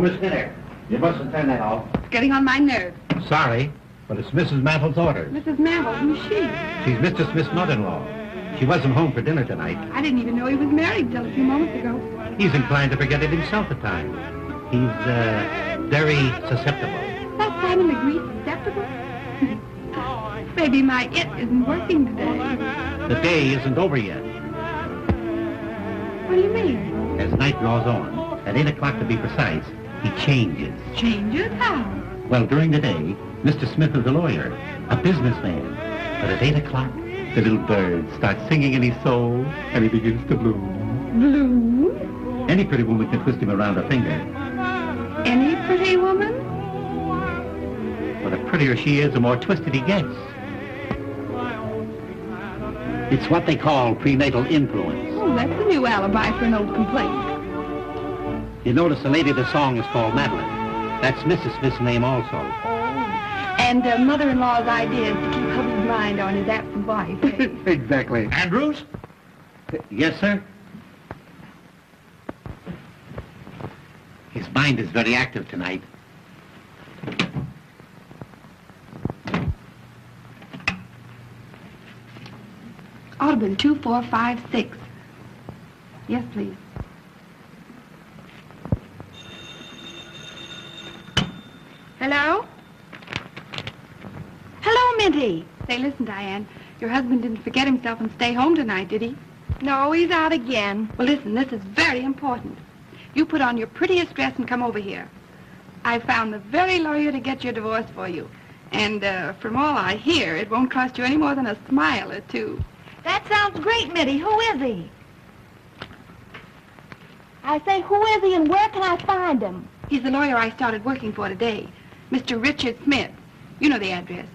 Miss Miller, you mustn't turn that off. It's getting on my nerves. Sorry, but it's Mrs. Mantle's orders. Mrs. Mantle, who's she? She's Mr. Smith's mother-in-law. She wasn't home for dinner tonight. I didn't even know he was married till a few moments ago. He's inclined to forget it himself at times. He's, very susceptible. That finally agreed susceptible? Maybe my it isn't working today. The day isn't over yet. What do you mean? As night draws on, at 8 o'clock to be precise, he changes. Changes? How? Well, during the day, Mr. Smith is a lawyer, a businessman. But at 8 o'clock, the little bird starts singing in his soul, and he begins to bloom. Bloom? Any pretty woman can twist him around her finger. Any pretty woman? But the prettier she is, the more twisted he gets. It's what they call prenatal influence. Oh, that's a new alibi for an old complaint. You notice the lady of the song is called Madeline. That's Mrs. Smith's name also. And mother-in-law's idea is to keep hubby's mind on his absent wife. Eh? Exactly. Andrews? Yes, sir? His mind is very active tonight. Ought to have been 2456. Yes, please. Hello? Hello, Minty. Say, listen, Diane. Your husband didn't forget himself and stay home tonight, did he? No, he's out again. Well, listen, this is very important. You put on your prettiest dress and come over here. I found the very lawyer to get your divorce for you. And from all I hear, it won't cost you any more than a smile or two. That sounds great, Mitty. Who is he? I say, who is he and where can I find him? He's the lawyer I started working for today, Mr. Richard Smith. You know the address.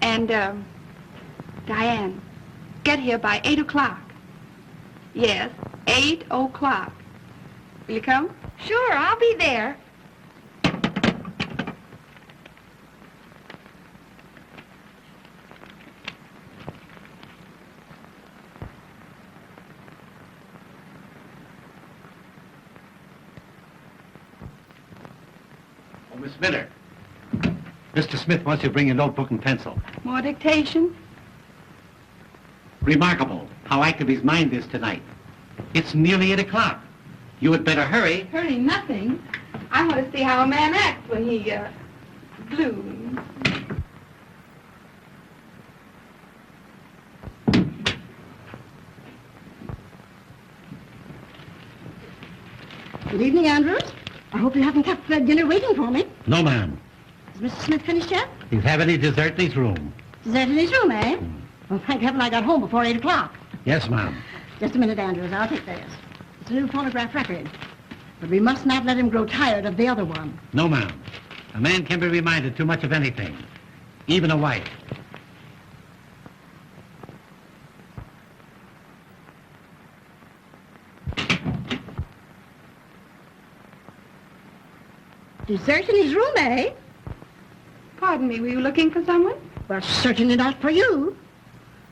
And, Diane, get here by 8 o'clock. Yes, 8 o'clock. Will you come? Sure, I'll be there. Oh, Miss Miller. Mr. Smith wants you to bring your notebook and pencil. More dictation? Remarkable how active his mind is tonight. It's nearly 8 o'clock. You had better hurry. Hurry, nothing. I want to see how a man acts when he, blooms. Good evening, Andrews. I hope you haven't kept dinner waiting for me. No, ma'am. Is Mr. Smith finished yet? He's having his dessert in his room. Dessert in his room, eh? Well, thank heaven I got home before 8 o'clock. Yes, ma'am. Just a minute, Andrews. I'll take this. It's a new phonograph record. But we must not let him grow tired of the other one. No, ma'am. A man can be reminded too much of anything, even a wife. Dessert in his room, eh? Pardon me, were you looking for someone? Well, certainly not for you.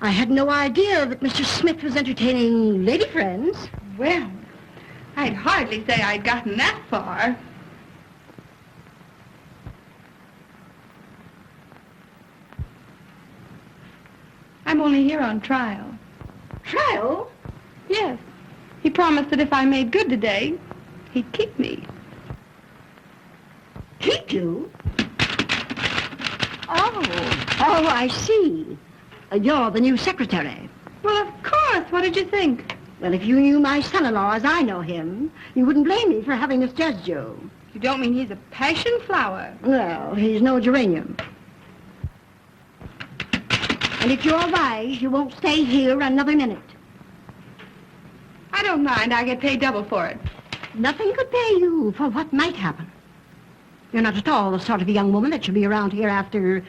I had no idea that Mr. Smith was entertaining lady friends. Well, I'd hardly say I'd gotten that far. I'm only here on trial. Trial? Yes. He promised that if I made good today, he'd keep me. Keep you? Oh, I see. You're the new secretary. Well, of course. What did you think? Well, if you knew my son-in-law as I know him, you wouldn't blame me for having misjudged you. You don't mean he's a passion flower? Well, he's no geranium. And if you're wise, you won't stay here another minute. I don't mind. I get paid double for it. Nothing could pay you for what might happen. You're not at all the sort of a young woman that should be around here after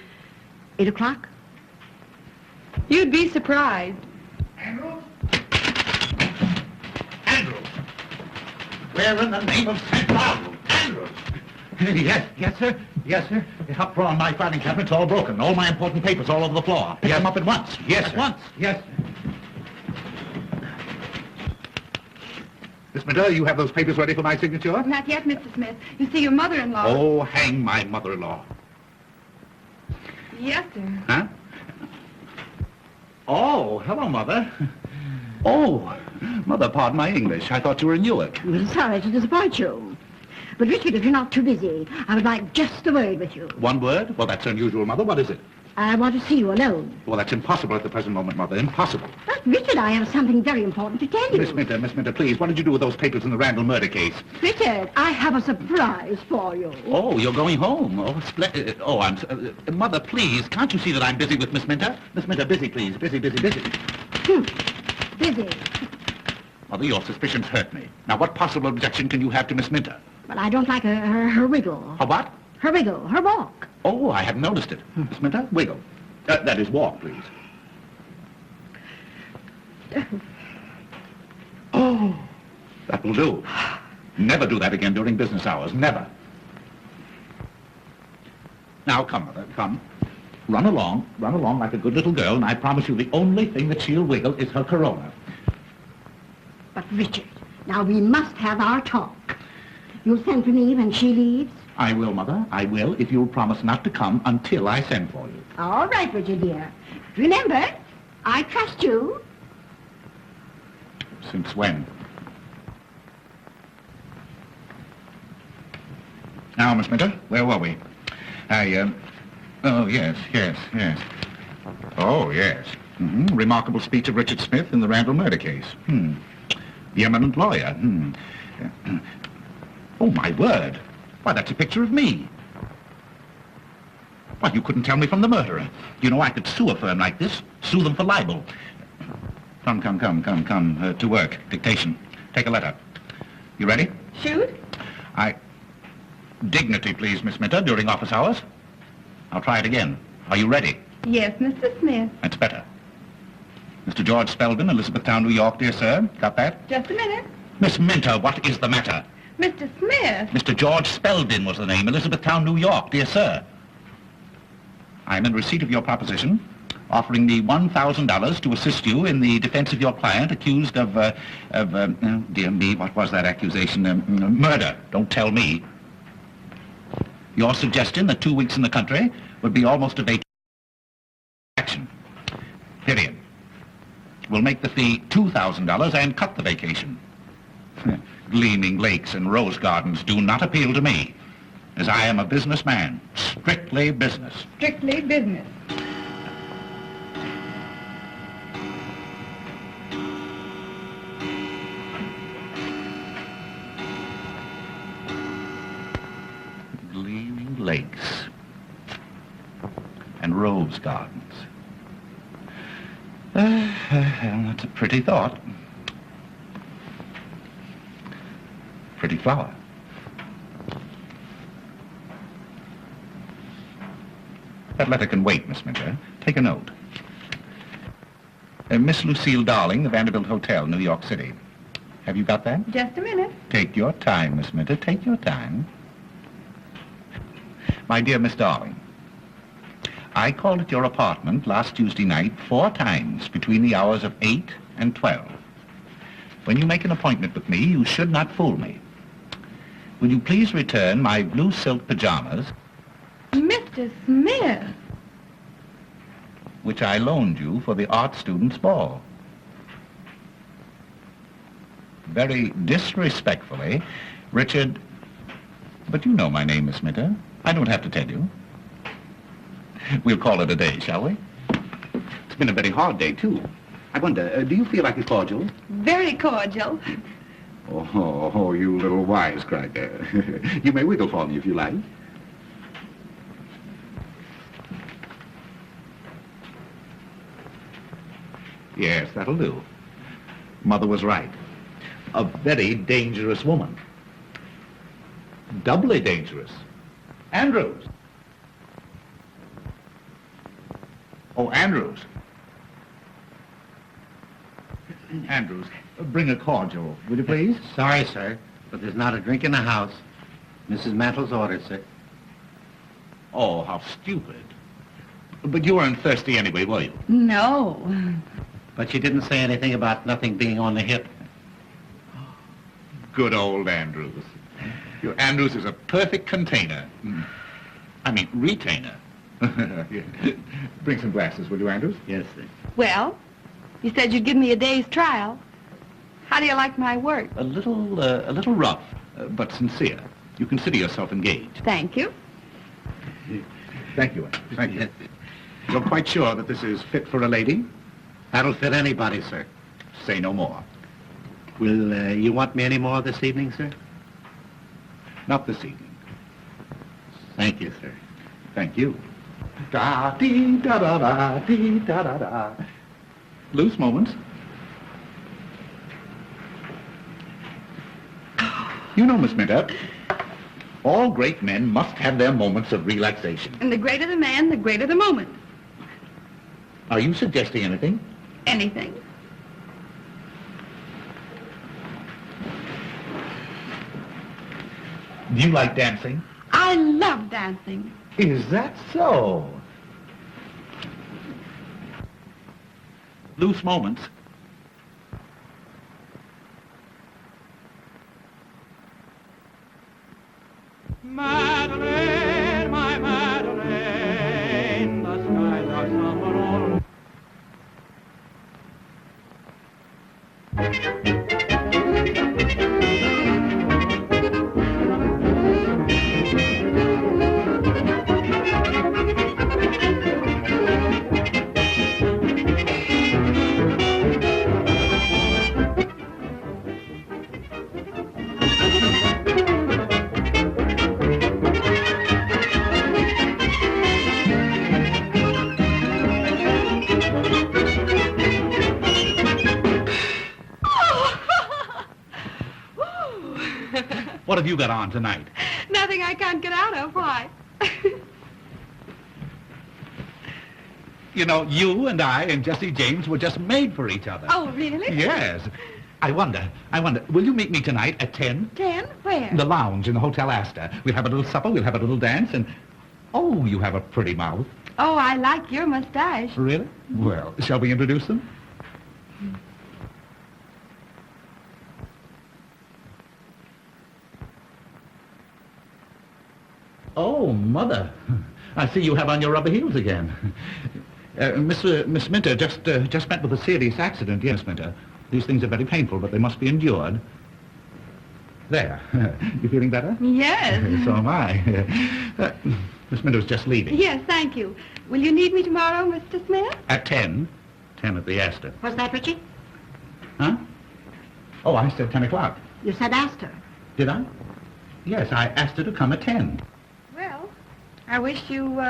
8 o'clock. You'd be surprised. Andrews? Andrews! Where in the name of St. Paul? Andrews! Yes, sir. Yes, sir. The top drawer on my filing cabinet's all broken. All my important papers all over the floor. Pick them up at once. Yes, sir. At once. Yes. Miss Minter, you have those papers ready for my signature? Not yet, Mr. Smith. You see, your mother-in-law... Oh, hang my mother-in-law. Yes, sir. Huh? Oh, hello, Mother. Oh, Mother, pardon my English. I thought you were in Newark. I'm sorry to disappoint you. But, Richard, if you're not too busy, I would like just a word with you. One word? Well, that's unusual, Mother. What is it? I want to see you alone. Well, that's impossible at the present moment, Mother. Impossible. But, Richard, I have something very important to tell you. Miss Minter, please, what did you do with those papers in the Randall murder case? Richard, I have a surprise for you. Oh, you're going home. Oh, splendid. Oh, Mother, please, can't you see that I'm busy with Miss Minter? Miss Minter, busy, please. Busy. Busy. Mother, your suspicions hurt me. Now, what possible objection can you have to Miss Minter? But I don't like her wiggle. Her what? Her wiggle, her walk. Oh, I hadn't noticed it. Miss Minter, wiggle. That is, walk, please. Oh, that will do. Never do that again during business hours. Never. Now, come, Mother, come. Run along like a good little girl, and I promise you the only thing that she'll wiggle is her corona. But, Richard, now we must have our talk. You'll send for me when she leaves? I will, Mother. I will, if you'll promise not to come until I send for you. All right, Richard, dear. Remember, I trust you. Since when? Now, Miss Minter, where were we? Oh, yes. Oh, yes. Remarkable speech of Richard Smith in the Randall murder case. The eminent lawyer. Oh, my word. Why, that's a picture of me. Why, you couldn't tell me from the murderer. You know, I could sue a firm like this, sue them for libel. Come, to work. Dictation. Take a letter. You ready? Schütt? Dignity, please, Miss Minter, during office hours. I'll try it again. Are you ready? Yes, Mr. Smith. That's better. Mr. George Spelvin, Elizabethtown, New York, dear sir. Got that? Just a minute. Miss Minter, what is the matter? Mr. Smith. Mr. George Spelvin was the name, Elizabethtown, New York, dear sir. I'm in receipt of your proposition, offering me $1,000 to assist you in the defense of your client accused of dear me, what was that accusation? Murder. Don't tell me. Your suggestion that 2 weeks in the country would be almost a vacation. Period. We'll make the fee $2,000 and cut the vacation. Gleaming lakes and rose gardens do not appeal to me, as I am a businessman. Strictly business. Strictly business. Gleaming lakes and rose gardens. That's a pretty thought. Pretty flower. That letter can wait, Miss Minter. Take a note. Miss Lucille Darling, the Vanderbilt Hotel, New York City. Have you got that? Just a minute. Take your time, Miss Minter. Take your time. My dear Miss Darling, I called at your apartment last Tuesday night 4 times between the hours of 8 and 12. When you make an appointment with me, you should not fool me. Will you please return my blue silk pajamas, Mr. Smith. which I loaned you for the art students' ball? Very disrespectfully, Richard... But you know my name, Miss Minter. I don't have to tell you. We'll call it a day, shall we? It's been a very hard day, too. I wonder, do you feel like a cordial? Very cordial. Oh, you little wisecracker. You may wiggle for me if you like. Yes, that'll do. Mother was right. A very dangerous woman. Doubly dangerous. Andrews. Oh, Andrews. Andrews, bring a cordial, will you please? Sorry, sir, but there's not a drink in the house. Mrs. Mantle's ordered, sir. Oh, how stupid. But you weren't thirsty anyway, were you? No. But she didn't say anything about nothing being on the hip. Good old Andrews. Your Andrews is a perfect container. I mean, retainer. Bring some glasses, will you, Andrews? Yes, sir. Well, you said you'd give me a day's trial. How do you like my work? A little rough, but sincere. You consider yourself engaged. Thank you. Thank you, Andrews. Thank you. You're quite sure that this is fit for a lady? That'll fit anybody, sir. Say no more. Will you want me any more this evening, sir? Not this evening. Thank you, sir. Thank you. Da-dee-da-da-da-dee-da-da-da. Loose moments. You know, Miss Minter, all great men must have their moments of relaxation. And the greater the man, the greater the moment. Are you suggesting anything? Anything. Do you like dancing? I love dancing. Is that so? Loose moments. Madeline, my Madeline, the skies are somber all. What have you got on tonight? Nothing I can't get out of. Why? You know, you and I and Jesse James were just made for each other. Oh, really? Yes. I wonder, will you meet me tonight at 10? 10? Where? In the lounge in the Hotel Astor. We'll have a little supper, we'll have a little dance, and... Oh, you have a pretty mouth. Oh, I like your mustache. Really? Well, shall we introduce them? Oh, Mother. I see you have on your rubber heels again. Miss Minter just met with a serious accident. Yes, Minter. These things are very painful, but they must be endured. There. You feeling better? Yes. So am I. Miss Minter's just leaving. Yes, thank you. Will you need me tomorrow, Mr. Smith? At 10. 10 at the Astor. Was that, Richie? Huh? Oh, I said 10 o'clock. You said Astor. Did I? Yes, I asked her to come at 10. Well, I wish you,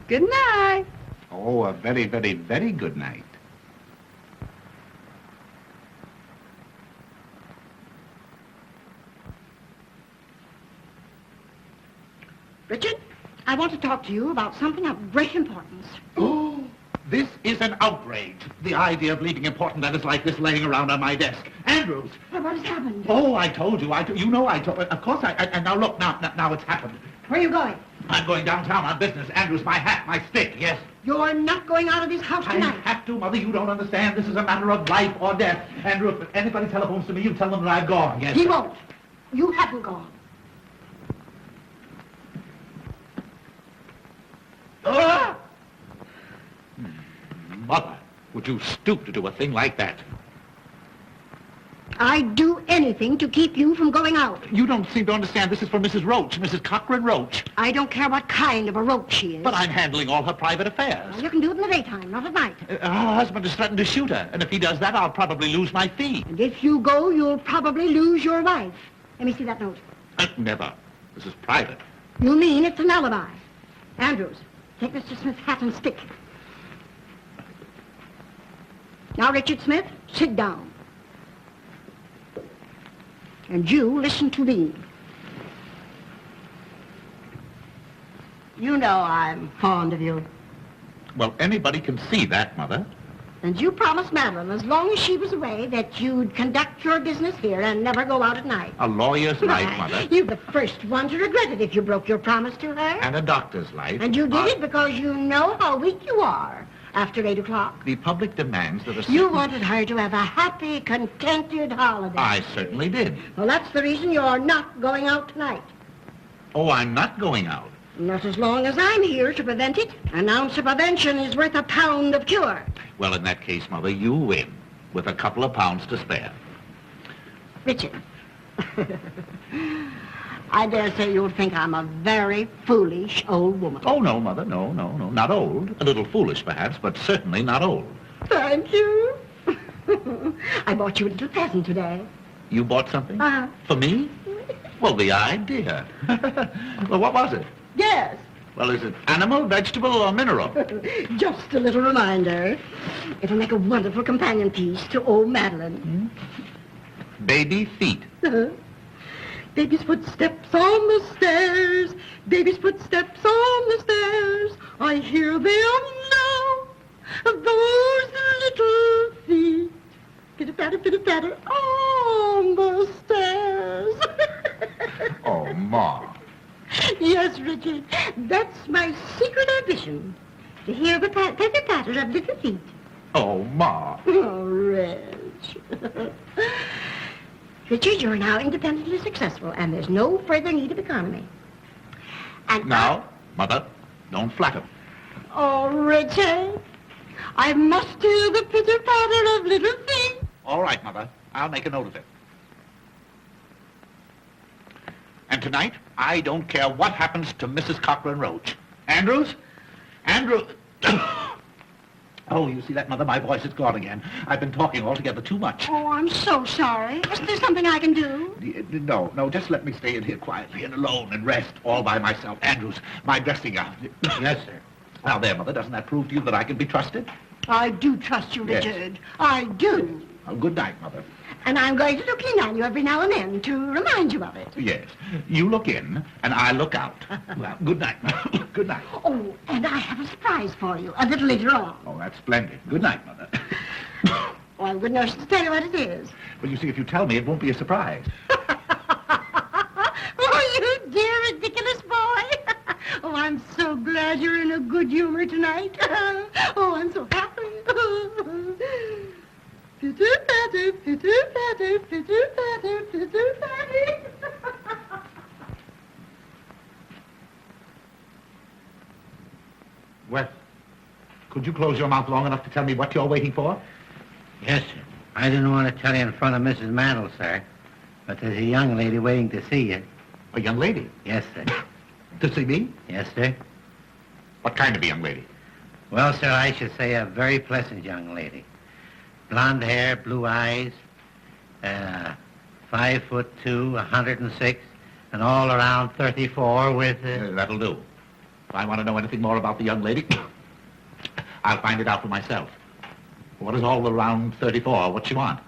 good night. Oh, a very, very, very good night. Richard, I want to talk to you about something of great importance. Oh, this is an outrage. The idea of leaving important letters like this laying around on my desk. Andrews! Well, what has happened? Oh, I told you. You know I told... Of course and now look, now it's happened. Where are you going? I'm going downtown on business. Andrews, my hat, my stick. Yes. You're not going out of this house I tonight. have to, Mother. You don't understand. This is a matter of life or death. Andrew, if anybody telephones to me, you tell them that I've gone. Yes. He won't. You haven't gone. Ah! Mother, would you stoop to do a thing like that? I'd do anything to keep you from going out. You don't seem to understand. This is for Mrs. Roach, Mrs. Cochran Roach. I don't care what kind of a roach she is. But I'm handling all her private affairs. Well, you can do it in the daytime, not at night. Her husband has threatened to shoot her, and if he does that, I'll probably lose my fee. And if you go, you'll probably lose your wife. Let me see that note. Never. This is private. You mean it's an alibi? Andrews, take Mr. Smith's hat and stick. Now, Richard Smith, sit down. And you listen to me. You know I'm fond of you. Well, anybody can see that, Mother. And you promised Madeline, as long as she was away, that you'd conduct your business here and never go out at night. A lawyer's life, Mother. You're the first one to regret it if you broke your promise to her. And a doctor's life. And you did it because you know how weak you are after 8 o'clock. The public demands that a You certain- wanted her to have a happy, contented holiday. I certainly did. Well, that's the reason you're not going out tonight. Oh, I'm not going out. Not as long as I'm here to prevent it. An ounce of prevention is worth a pound of cure. Well, in that case, Mother, you win, with a couple of pounds to spare. Richard, I dare say you'll think I'm a very foolish old woman. Oh, no, Mother, no, not old. A little foolish, perhaps, but certainly not old. Thank you. I bought you a little present today. You bought something? Uh-huh. For me? Well, the idea. Well, what was it? Yes. Well, is it animal, vegetable, or mineral? Just a little reminder. It'll make a wonderful companion piece to old Madeline. Baby feet. Baby's footsteps on the stairs. Baby's footsteps on the stairs. I hear them now. Those little feet. Pitter-patter, pitter-patter on the stairs. Oh, Ma. Yes, Richard. That's my secret ambition. To hear the patter-patter of little feet. Oh, Ma. Oh, Reg. Richard, you're now independently successful, and there's no further need of economy. And Now, Mother, don't flatter. Oh, Richard, I must hear the pitter-patter of little feet. All right, Mother. I'll make a note of it. And tonight, I don't care what happens to Mrs. Cochran Roach. Andrews? Andrew... Oh, you see that, Mother? My voice is gone again. I've been talking altogether too much. Oh, I'm so sorry. Is there something I can do? No, just let me stay in here quietly and alone and rest all by myself. Andrews, my dressing gown. Yes, sir. Now there, Mother, doesn't that prove to you that I can be trusted? I do trust you, Yes. Richard. I do. Oh, good night, Mother. And I'm going to look in on you every now and then to remind you of it. Yes, you look in and I look out. Well, good night. Good night. Oh, and I have a surprise for you a little later on. Oh, that's splendid. Good night, Mother. Oh, I'm good enough to tell you what it is. Well, you see, if you tell me, it won't be a surprise. Oh, you dear, ridiculous boy. Oh, I'm so glad you're in a good humor tonight. Oh, I'm so happy. Pitter-patter, pitter-patter, pitter-patter, pitter-patter. Well, could you close your mouth long enough to tell me what you're waiting for? Yes, sir. I didn't want to tell you in front of Mrs. Mandel, sir, but there's a young lady waiting to see you. A young lady? Yes, sir. To see me? Yes, sir. What kind of a young lady? Well, sir, I should say a very pleasant young lady. Blonde hair, blue eyes, 5'2", 106, and all around 34 with... That'll do. If I want to know anything more about the young lady, I'll find it out for myself. What is all around 34? What's she want?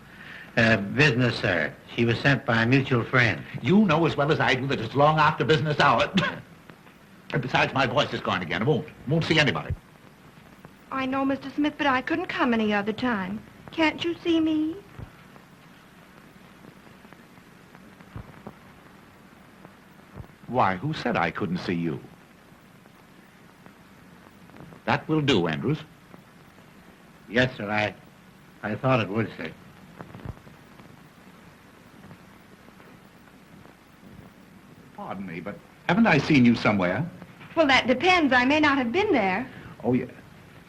Business, sir. She was sent by a mutual friend. You know as well as I do that it's long after business hour. And besides, my voice is gone again. I won't see anybody. I know, Mr. Smith, but I couldn't come any other time. Can't you see me? Why, who said I couldn't see you? That will do, Andrews. Yes, sir, I thought it would, sir. Pardon me, but haven't I seen you somewhere? Well, that depends. I may not have been there. Oh, yeah.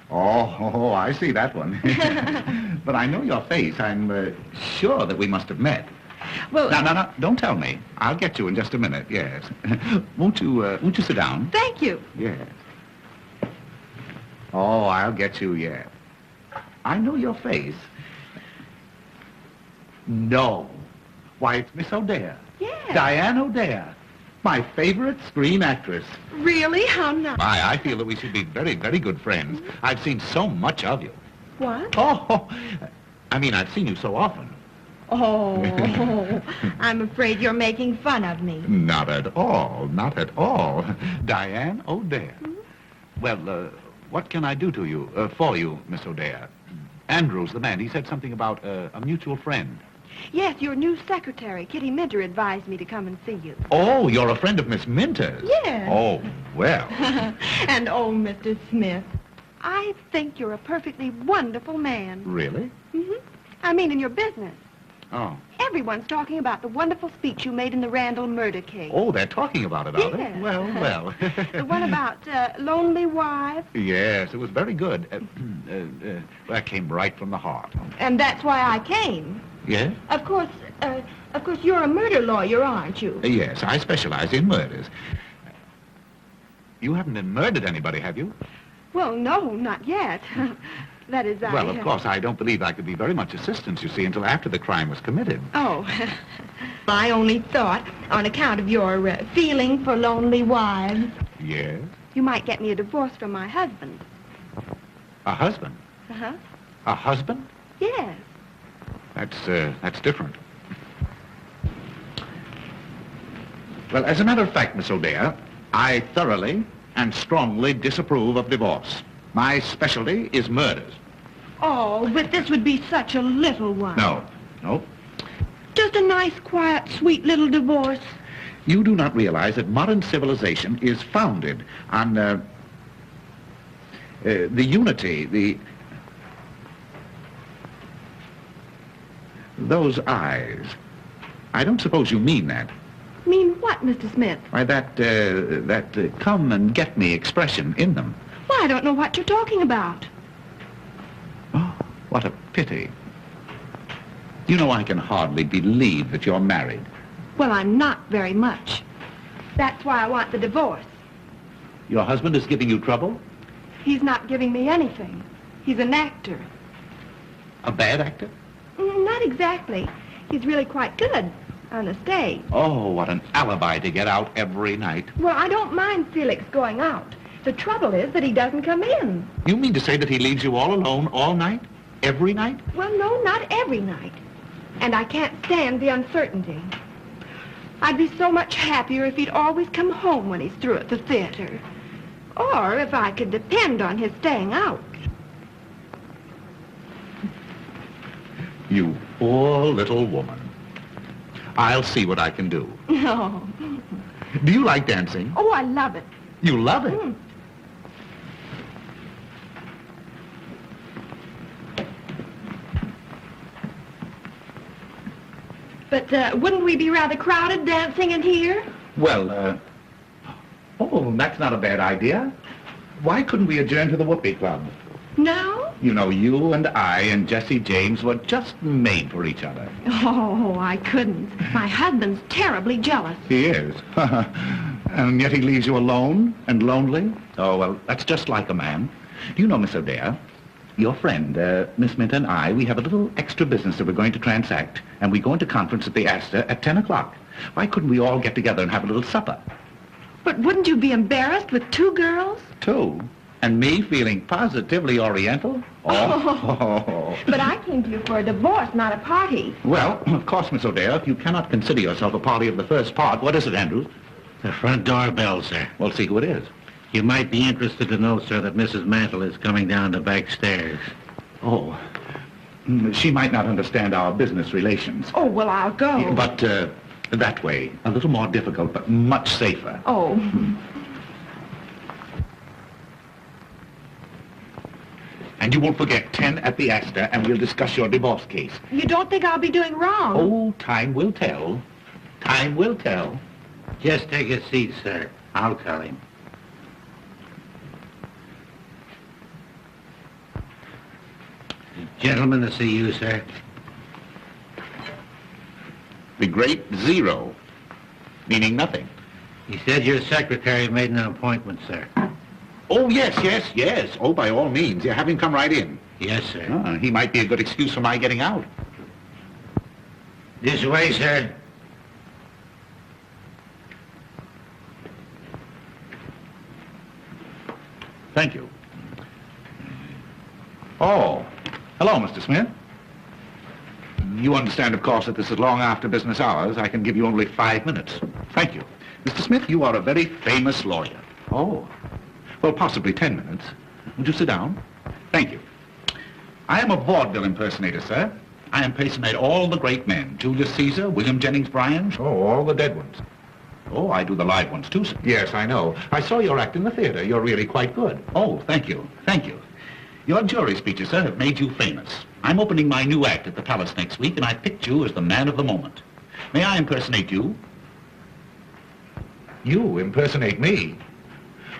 Oh, I see that one. But I know your face. I'm sure that we must have met. Well, No, don't tell me. I'll get you in just a minute, yes. Won't you sit down? thank you. Yes. Oh, I'll get you, yeah. I know your face. No. Why, it's Miss O'Dare. Yes. Diane O'Dare. My favorite screen actress. Really? How nice. I feel that we should be very, very good friends. I've seen so much of you. What? Oh, I mean, I've seen you so often. Oh, I'm afraid you're making fun of me. Not at all, not at all. Diane O'Dare. Well, what can I do to you, for you, Miss O'Dare? Andrews, the man, he said something about a mutual friend. Yes, your new secretary, Kitty Minter, advised me to come and see you. Oh, you're a friend of Miss Minter's? Yes. Oh, well. And oh, Mr. Smith, I think you're a perfectly wonderful man. Really? I mean, in your business. Oh. Everyone's talking about the wonderful speech you made in the Randall murder case. Oh, they're talking about it, are they? Yes. Well. The one about lonely wives. Yes, it was very good. That came right from the heart. And that's why I came. Yes? Of course, you're a murder lawyer, aren't you? Yes, I specialize in murders. You haven't murdered anybody, have you? Well, no, not yet. That is, Well, of course, I don't believe I could be very much assistance, you see, until after the crime was committed. Oh, I only thought, on account of your feeling for lonely wives, Yes? you might get me a divorce from my husband. A husband? Uh-huh. A husband? Yes. That's different. Well, as a matter of fact, Miss O'Dare, I thoroughly and strongly disapprove of divorce. My specialty is murders. Oh, but this would be such a little one. No. Just a nice, quiet, sweet little divorce. You do not realize that modern civilization is founded on the unity, those eyes. I don't suppose you mean that. Mean what, Mr. Smith? Why, that come and get me expression in them. Well, I don't know what you're talking about. Oh, what a pity. You know, I can hardly believe that you're married. Well, I'm not very much. That's why I want the divorce. Your husband is giving you trouble? He's not giving me anything. He's an actor. A bad actor? Not exactly. He's really quite good on the stage. Oh, what an alibi to get out every night. Well, I don't mind Felix going out. The trouble is that he doesn't come in. You mean to say that he leaves you all alone all night? Every night? Well, no, not every night. And I can't stand the uncertainty. I'd be so much happier if he'd always come home when he's through at the theater. Or if I could depend on his staying out. You poor little woman. I'll see what I can do. No. Do you like dancing? Oh, I love it. You love it? But wouldn't we be rather crowded dancing in here? Well, oh, that's not a bad idea. Why couldn't we adjourn to the Whoopee Club? No? You know, you and I and Jesse James were just made for each other. Oh, I couldn't. My husband's terribly jealous. He is. And yet he leaves you alone and lonely? Oh, well, that's just like a man. Do you know, Miss O'Dare, your friend, Miss Minter and I, we have a little extra business that we're going to transact, and we go into conference at the Astor at 10 o'clock. Why couldn't we all get together and have a little supper? But wouldn't you be embarrassed with two girls? Two? And me feeling positively oriental? Oh. But I came to you for a divorce, not a party. Well, of course, Miss O'Dare, if you cannot consider yourself a party of the first part, what is it, Andrews? The front door bell, sir. Well, see who it is. You might be interested to know, sir, that Mrs. Mantle is coming down the back stairs. Oh. She might not understand our business relations. Oh, well, I'll go. But that way, a little more difficult, but much safer. Oh. And you won't forget 10 at the Astor, and we'll discuss your divorce case. You don't think I'll be doing wrong? Oh, time will tell. Time will tell. Just take a seat, sir. I'll tell him. Gentlemen to see you, sir. The great zero, meaning nothing. He said your secretary made an appointment, sir. Oh, yes. Oh, by all means. Yeah, have him come right in. Yes, sir. He might be a good excuse for my getting out. This way, sir. Thank you. Oh, hello, Mr. Smith. You understand, of course, that this is long after business hours. I can give you only 5 minutes. Thank you. Mr. Smith, you are a very famous lawyer. Oh. Well, possibly 10 minutes. Would you sit down? Thank you. I am a vaudeville impersonator, sir. I impersonate all the great men. Julius Caesar, William Jennings Bryan. Oh, all the dead ones. Oh, I do the live ones, too, sir. Yes, I know. I saw your act in the theater. You're really quite good. Oh, thank you. Thank you. Your jury speeches, sir, have made you famous. I'm opening my new act at the Palace next week, and I picked you as the man of the moment. May I impersonate you? You impersonate me?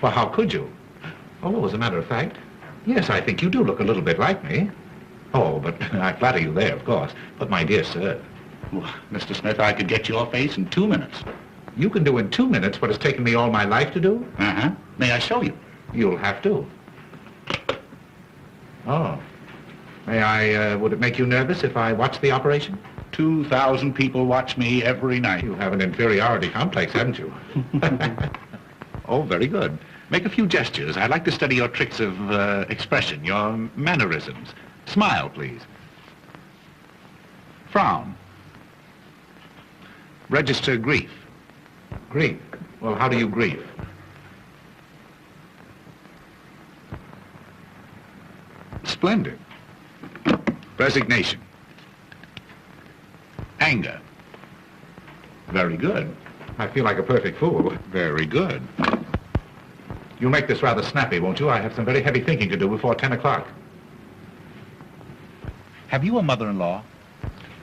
Well, how could you? Oh, as a matter of fact, yes, I think you do look a little bit like me. Oh, but I flatter you there, of course. But, my dear sir, Mr. Smith, I could get your face in 2 minutes. You can do in 2 minutes what has taken me all my life to do? Uh-huh. May I show you? You'll have to. Oh. May I, would it make you nervous if I watched the operation? 2,000 people watch me every night. You have an inferiority complex, haven't you? Oh, very good. Make a few gestures. I'd like to study your tricks of expression, your mannerisms. Smile, please. Frown. Register grief. Grief? Well, how do you grieve? Splendid. Resignation. Anger. Very good. I feel like a perfect fool. Very good. You'll make this rather snappy, won't you? I have some very heavy thinking to do before 10 o'clock. Have you a mother-in-law?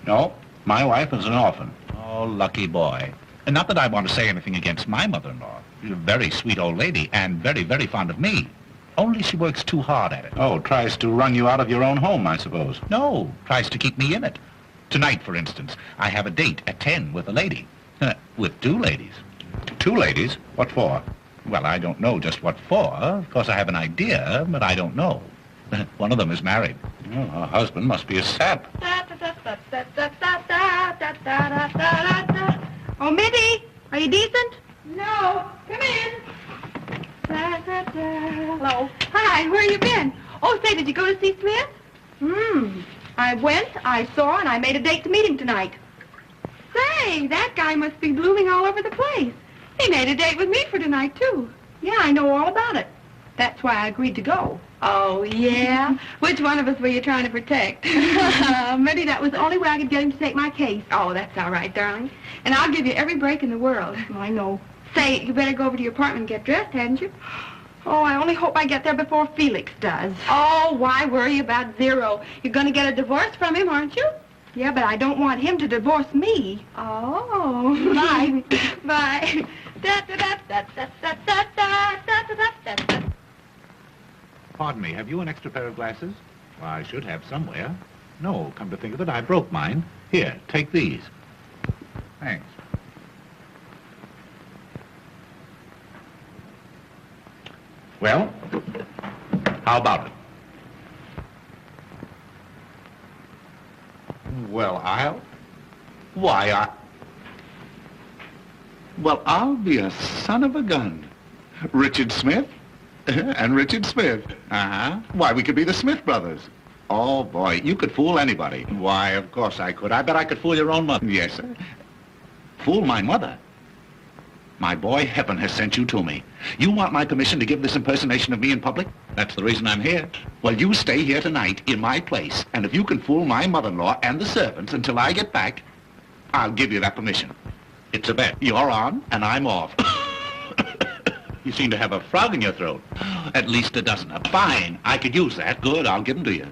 No. My wife is an orphan. Oh, lucky boy. And not that I want to say anything against my mother-in-law. She's a very sweet old lady and very, very fond of me. Only she works too hard at it. Oh, tries to run you out of your own home, I suppose. No, tries to keep me in it. Tonight, for instance, I have a date at 10 with a lady. With 2 ladies. 2 ladies? What for? Well, I don't know just what for. Of course, I have an idea, but I don't know. One of them is married. Oh, her husband must be a sap. Oh, Mitty, are you decent? No. Come in. Hello. Hi, where you been? Oh, say, did you go to see Smith? I went, I saw, and I made a date to meet him tonight. Say, that guy must be blooming all over the place. He made a date with me for tonight, too. Yeah, I know all about it. That's why I agreed to go. Oh, yeah? Which one of us were you trying to protect? Maybe that was the only way I could get him to take my case. Oh, that's all right, darling. And I'll give you every break in the world. I know. Say, you better go over to your apartment and get dressed, hadn't you? Oh, I only hope I get there before Felix does. Oh, why worry about Zero? You're going to get a divorce from him, aren't you? Yeah, but I don't want him to divorce me. Oh. Bye. Bye. Pardon me, have you an extra pair of glasses? Well, I should have somewhere. No, come to think of it, I broke mine. Here, take these. Thanks. Well, how about it? Well, I'll be a son of a gun. Richard Smith and Richard Smith. Uh-huh. Why, we could be the Smith brothers. Oh, boy, you could fool anybody. Why, of course I could. I bet I could fool your own mother. Yes, sir. Fool my mother? My boy, heaven has sent you to me. You want my permission to give this impersonation of me in public? That's the reason I'm here. Well, you stay here tonight in my place, and if you can fool my mother-in-law and the servants until I get back, I'll give you that permission. It's a bet. You're on, and I'm off. You seem to have a frog in your throat. At least a dozen. Fine. I could use that. Good, I'll give them to you.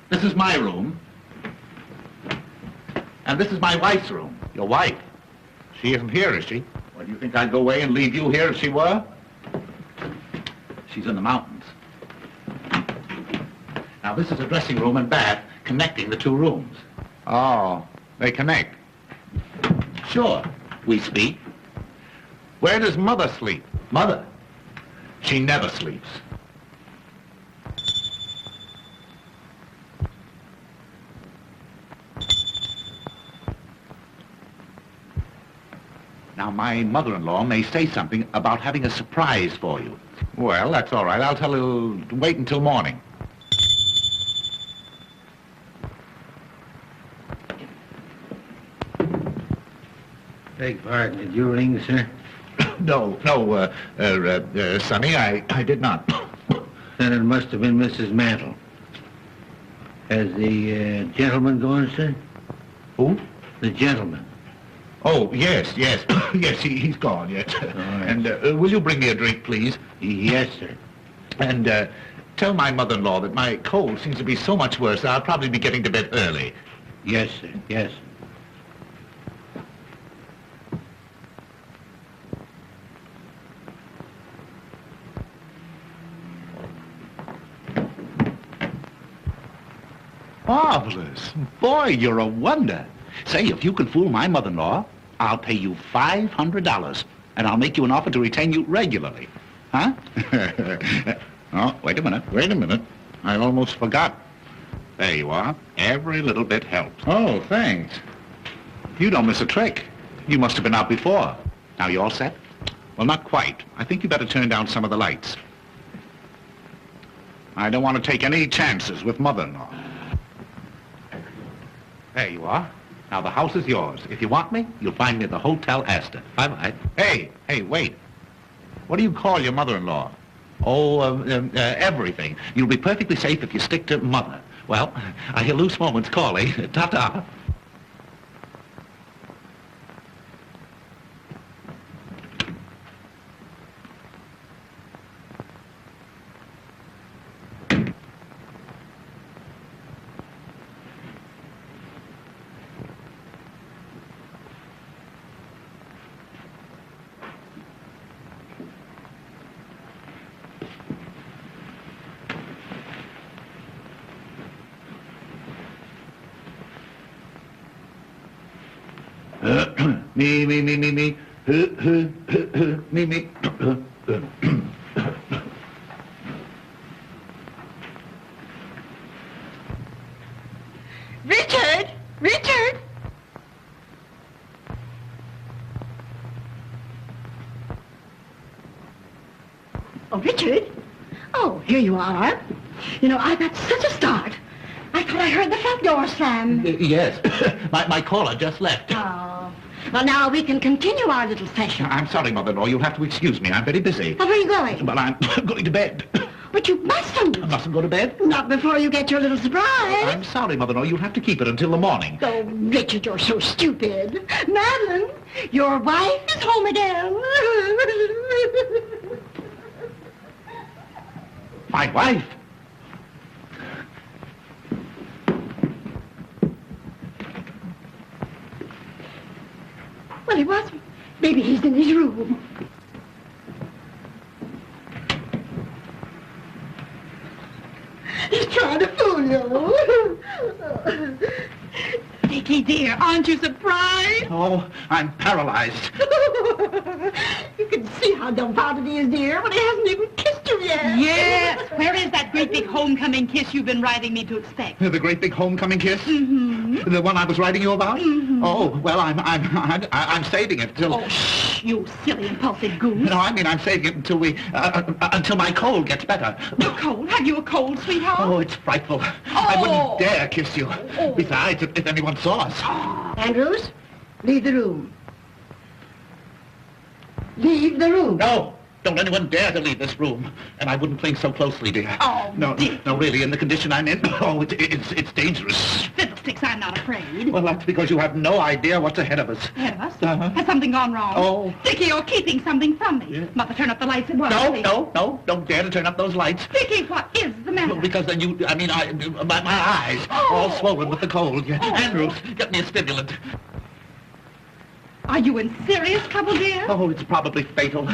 This is my room. And this is my wife's room. Your wife? She isn't here, is she? Well, do you think I'd go away and leave you here if she were? She's in the mountains. Now, this is a dressing room and bath connecting the two rooms. Oh, they connect? Sure. We speak. Where does Mother sleep? Mother? She never sleeps. Now, my mother-in-law may say something about having a surprise for you. Well, that's all right. I'll tell her to wait until morning. Beg pardon, did you ring, sir? No, Sonny, I did not. Then it must have been Mrs. Mantle. Has the gentleman gone, sir? Who? The gentleman. Oh, yes. Yes, he's gone, yes. All right. And will you bring me a drink, please? Yes, sir. And tell my mother-in-law that my cold seems to be so much worse, I'll probably be getting to bed early. Yes, sir, yes. Marvelous. Boy, you're a wonder. Say, if you can fool my mother-in-law, I'll pay you $500, and I'll make you an offer to retain you regularly. Huh? Oh, wait a minute. I almost forgot. There you are. Every little bit helps. Oh, thanks. You don't miss a trick. You must have been out before. Now, you all set? Well, not quite. I think you better turn down some of the lights. I don't want to take any chances with mother-in-law. There you are. Now, the house is yours. If you want me, you'll find me at the Hotel Astor. Bye-bye. Hey, wait. What do you call your mother-in-law? Oh, everything. You'll be perfectly safe if you stick to Mother. Well, I hear loose moments calling. Ta-ta. Me. Me. Richard! Richard! Oh, Richard? Oh, here you are. You know, I got such a start. I thought I heard the front door slam. Yes. my caller just left. Oh. Well, now we can continue our little session. I'm sorry, Mother-in-law. You'll have to excuse me. I'm very busy. Well, where are you going? Well, I'm going to bed. But you mustn't. I mustn't go to bed? Not before you get your little surprise. I'm sorry, Mother-in-law. You'll have to keep it until the morning. Oh, Richard, you're so stupid. Madeline, your wife is home again. My wife? Well, he wasn't. Maybe he's in his room. He's trying to fool you. Dickie, dear, aren't you surprised? Oh, I'm paralyzed. You can see how dumbfounded he is, dear, but he hasn't even kissed you yet. Yes. Where is that great big homecoming kiss you've been writing me to expect? The great big homecoming kiss? Mm-hmm. The one I was writing you about? Mm-hmm. Oh, well, I'm saving it till... Oh, shh, you silly, impulsive goose. No, I mean, I'm saving it until until my cold gets better. Your cold? Have you a cold, sweetheart? Oh, it's frightful. I wouldn't dare kiss you. Oh. Besides, if anyone saw us. Andrews, leave the room. Leave the room. No, don't anyone dare to leave this room. And I wouldn't cling so closely, dear. Oh, no, Dick. no, really, in the condition I'm in, oh, it's dangerous. Fiddlesticks. chopsticks. I'm not afraid. Well, that's because you have no idea what's ahead of us. Ahead of us? Uh-huh. Has something gone wrong? Oh. Dickie, you're keeping something from me. Yeah. Mother, turn up the lights at once. No, don't dare to turn up those lights. Dickie, what is the matter? Well, because then my eyes, all swollen with the cold. Yeah. Andrews, get me a stimulant. Are you in serious trouble, dear? Oh, it's probably fatal.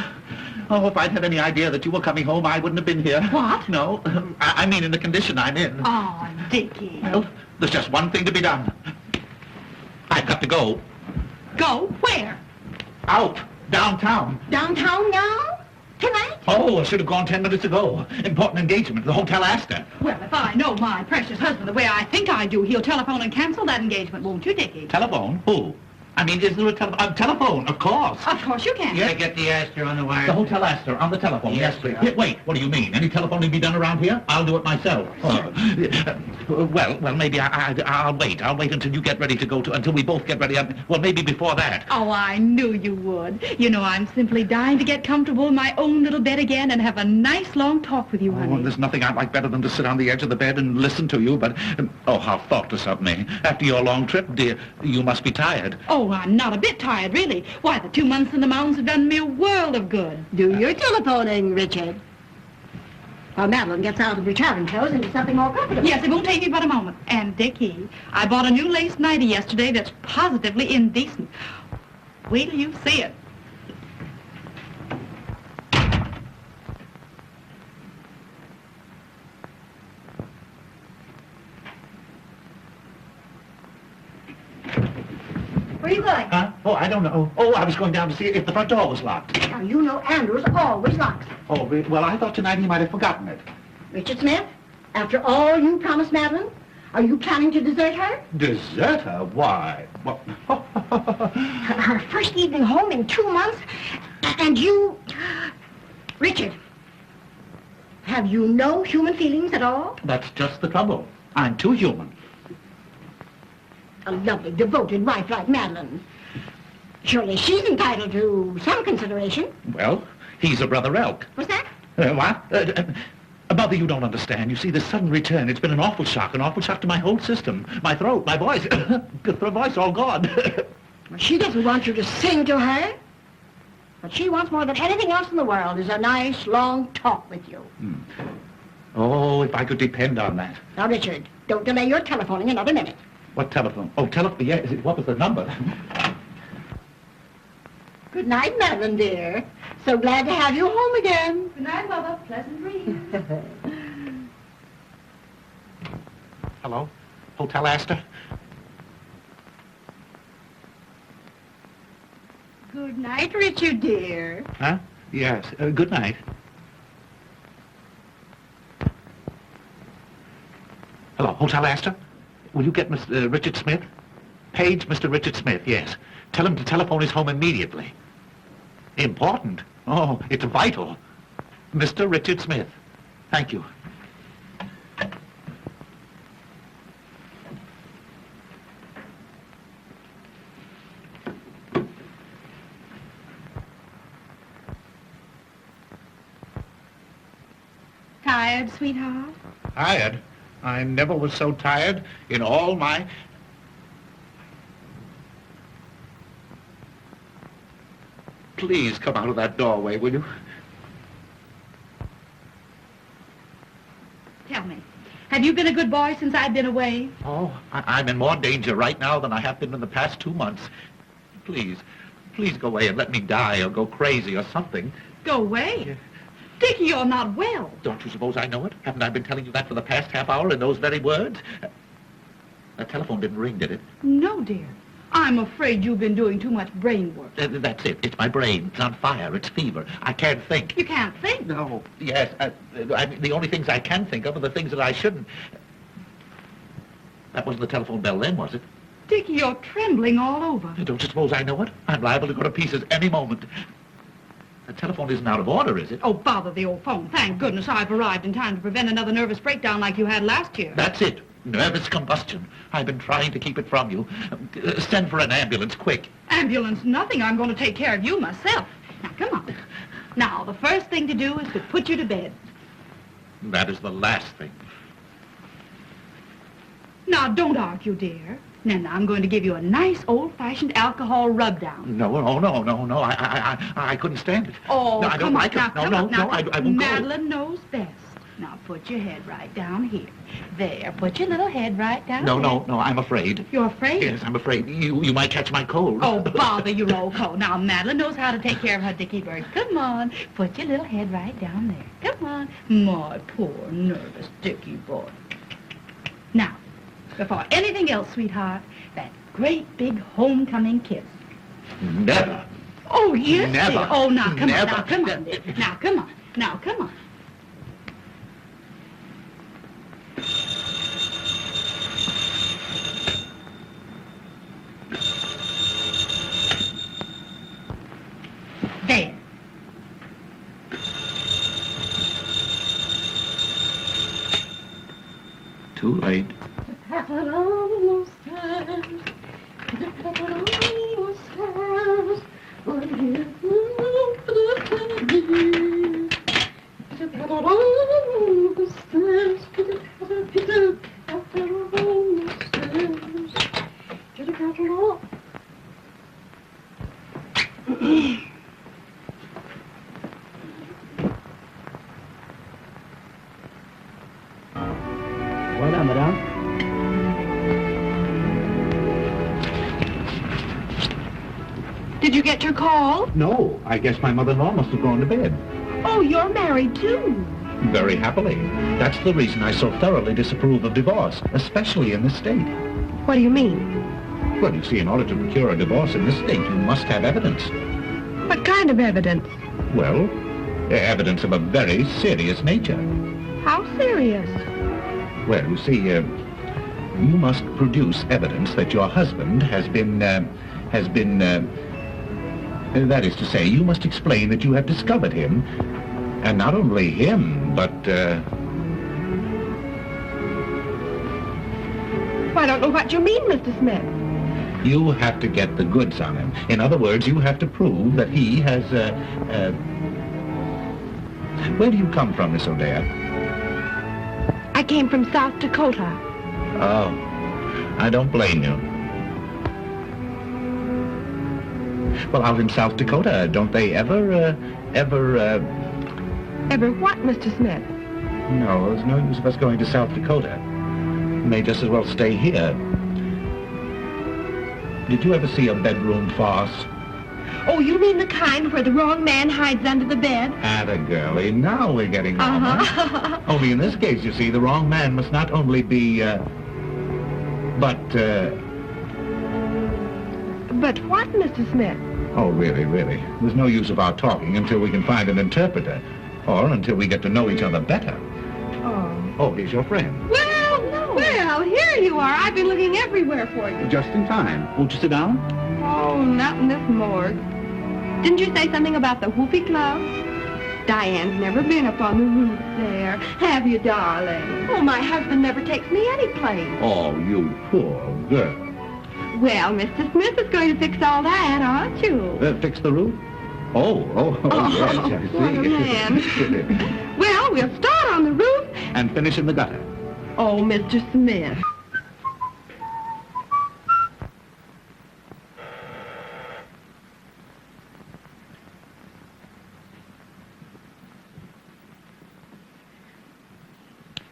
Oh, if I'd had any idea that you were coming home, I wouldn't have been here. What? No, I mean in the condition I'm in. Oh, Dickie. Well, there's just one thing to be done. I've got to go. Go where? Out, downtown. Downtown now? Tonight? Oh, I should have gone 10 minutes ago. Important engagement, the Hotel Astor. Well, if I know my precious husband the way I think I do, he'll telephone and cancel that engagement, won't you, Dickie? Telephone? Who? I mean, is there a telephone? Of course. Of course you can. Yeah, get the Astor on the wire. The Hotel Astor, on the telephone. Yes, please. sir. Wait, what do you mean? Any telephoning be done around here? I'll do it myself. Well, maybe I'll wait. I'll wait until you get ready to go to, until we both get ready. Well, maybe before that. Oh, I knew you would. You know, I'm simply dying to get comfortable in my own little bed again and have a nice long talk with you, Oh, honey. and there's nothing I'd like better than to sit on the edge of the bed and listen to you, but, oh, how thoughtless of me. After your long trip, dear, you must be tired. Oh, I'm not a bit tired, really. Why, the 2 months in the mountains have done me a world of good. Do your telephoning, Richard. While Madeline gets out of her traveling clothes into something more comfortable. Yes, it won't take me but a moment. And, Dickie, I bought a new lace nightie yesterday that's positively indecent. Wait till you see it. Where are you going? Huh? Oh, I don't know. Oh, I was going down to see if the front door was locked. Now, you know Andrews always locks it. Oh, well, I thought tonight he might have forgotten it. Richard Smith, after all you promised Madeline, are you planning to desert her? Desert her? Why? What? Her first evening home in 2 months, and you... Richard, have you no human feelings at all? That's just the trouble. I'm too human. A lovely, devoted wife like Madeline. Surely she's entitled to some consideration. Well, he's a brother elk. What's that? What? Mother, you don't understand. You see, this sudden return, it's been an awful shock to my whole system. My throat, my voice, the voice all gone. Well, she doesn't want you to sing to her. What she wants more than anything else in the world is a nice, long talk with you. Oh, if I could depend on that. Now, Richard, don't delay your telephoning another minute. What telephone? Oh, telephone, yeah, what was the number? Good night, Madeline, dear. So glad to have you home again. Good night, Mother. Pleasant dreams. Hello? Hotel Astor? Good night, Richard, dear. Huh? Yes, good night. Hello, Hotel Astor? Will you get Mr. Richard Smith? Page Mr. Richard Smith, yes. Tell him to telephone his home immediately. Important? Oh, it's vital. Mr. Richard Smith. Thank you. Tired, sweetheart? Tired? I never was so tired in all my... Please come out of that doorway, will you? Tell me, have you been a good boy since I've been away? Oh, I'm in more danger right now than I have been in the past 2 months. Please go away and let me die or go crazy or something. Go away. Dickie, you're not well. Don't you suppose I know it? Haven't I been telling you that for the past half hour in those very words? That telephone didn't ring, did it? No, dear. I'm afraid you've been doing too much brain work. That's it. It's my brain. It's on fire. It's fever. I can't think. You can't think. No. Yes. I mean, the only things I can think of are the things that I shouldn't. That wasn't the telephone bell then, was it? Dickie, you're trembling all over. Don't you suppose I know it? I'm liable to go to pieces any moment. The telephone isn't out of order, is it? Oh, bother the old phone. Thank goodness I've arrived in time to prevent another nervous breakdown like you had last year. That's it. Nervous combustion. I've been trying to keep it from you. Send for an ambulance, quick. Ambulance, nothing. I'm going to take care of you myself. Now, come on. Now, the first thing to do is to put you to bed. That is the last thing. Now, don't argue, dear. Now, I'm going to give you a nice old-fashioned alcohol rub-down. No. I couldn't stand it. Oh, no, I don't like it. Now, I won't go. Madeline knows best. Now, put your head right down here. There, put your little head right down No, there. I'm afraid. You're afraid? Yes, I'm afraid. You might catch my cold. Oh, bother your old coat. Now, Madeline knows how to take care of her Dickie bird. Come on, put your little head right down there. Come on. My poor, nervous Dickie boy. Now, before anything else, sweetheart, that great big homecoming kiss. Never. Oh, yes, Never. dear. Oh, now, come Never. on, now, come on, dear. Now, come on. Now, come on. There. Too late. Voilà, madame. Did you get your call? No, I guess my mother-in-law must have gone to bed. Oh, you're married, too. Very happily. That's the reason I so thoroughly disapprove of divorce, especially in this state. What do you mean? Well, you see, in order to procure a divorce in this state, you must have evidence. What kind of evidence? Well, evidence of a very serious nature. How serious? Well, you see, you must produce evidence that your husband has been, that is to say, you must explain that you have discovered him, and not only him, but, I don't know what you mean, Mr. Smith. you have to get the goods on him. In other words, you have to prove that he has, where do you come from, Miss O'Dea? I came from South Dakota. Oh, I don't blame you. Well, out in South Dakota, don't they ever Ever what, Mr. Smith? No, there's no use of us going to South Dakota. We may just as well stay here. Did you ever see a bedroom farce? Oh, you mean the kind where the wrong man hides under the bed? Atta girlie, now we're getting on. Only in this case, you see, the wrong man must not only be, but what, Mr. Smith? Oh, really. There's no use of our talking until we can find an interpreter, or until we get to know each other better. Oh, here's your friend. Well, here you are. I've been looking everywhere for you. Just in time. Won't you sit down? Oh, not in this morgue. Didn't you say something about the Whoopee Club? Diane's never been up on the roof there. Have you, darling? Oh, my husband never takes me any place. Oh, you poor girl. Well, Mr. Smith is going to fix all that, aren't you? Fix the roof? Oh, yes, I see. What a man. Well, we'll start on the roof. And finish in the gutter. Oh, Mr. Smith.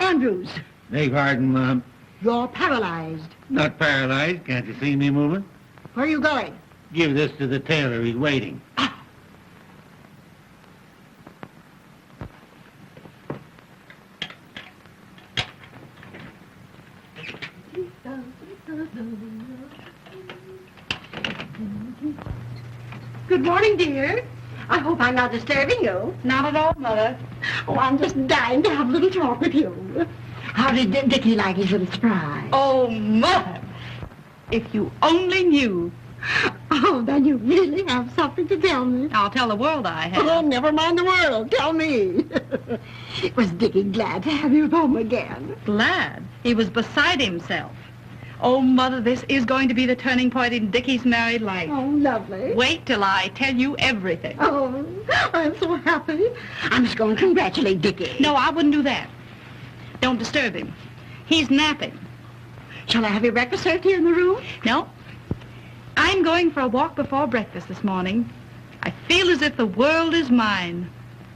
Andrews, Beg pardon, Mom. you're paralyzed. Not paralyzed. Can't you see me moving? Where are you going? Give this to the tailor. He's waiting. Good morning, dear. I hope I'm not disturbing you. Not at all, Mother. Oh, I'm just dying to have a little talk with you. How did Dickie like his little surprise? Oh, Mother, if you only knew. Oh, then you really have something to tell me. I'll tell the world I have. Oh, never mind the world. Tell me. Was Dickie glad to have you home again? Glad. He was beside himself. Oh, Mother, this is going to be the turning point in Dickie's married life. Oh, lovely. Wait till I tell you everything. Oh, I'm so happy. I must go and congratulate Dickie. No, I wouldn't do that. Don't disturb him. He's napping. Shall I have your breakfast served here in the room? No. I'm going for a walk before breakfast this morning. I feel as if the world is mine.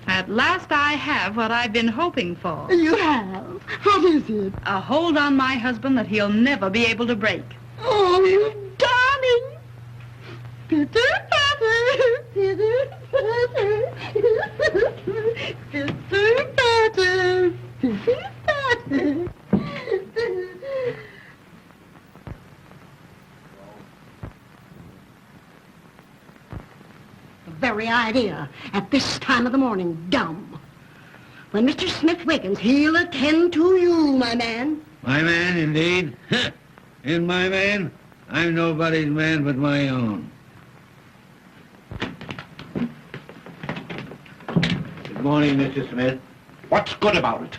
At last I have what I've been hoping for. You have? What is it? A hold on my husband that he'll never be able to break. Oh, you darling. Pitter patter, pitter patter, pitter patter, pitter patter. The very idea at this time of the morning, dumb. When Mr. Smith wakens, he'll attend to you, my man. My man, indeed. And my man? I'm nobody's man but my own. Good morning, Mr. Smith. What's good about it?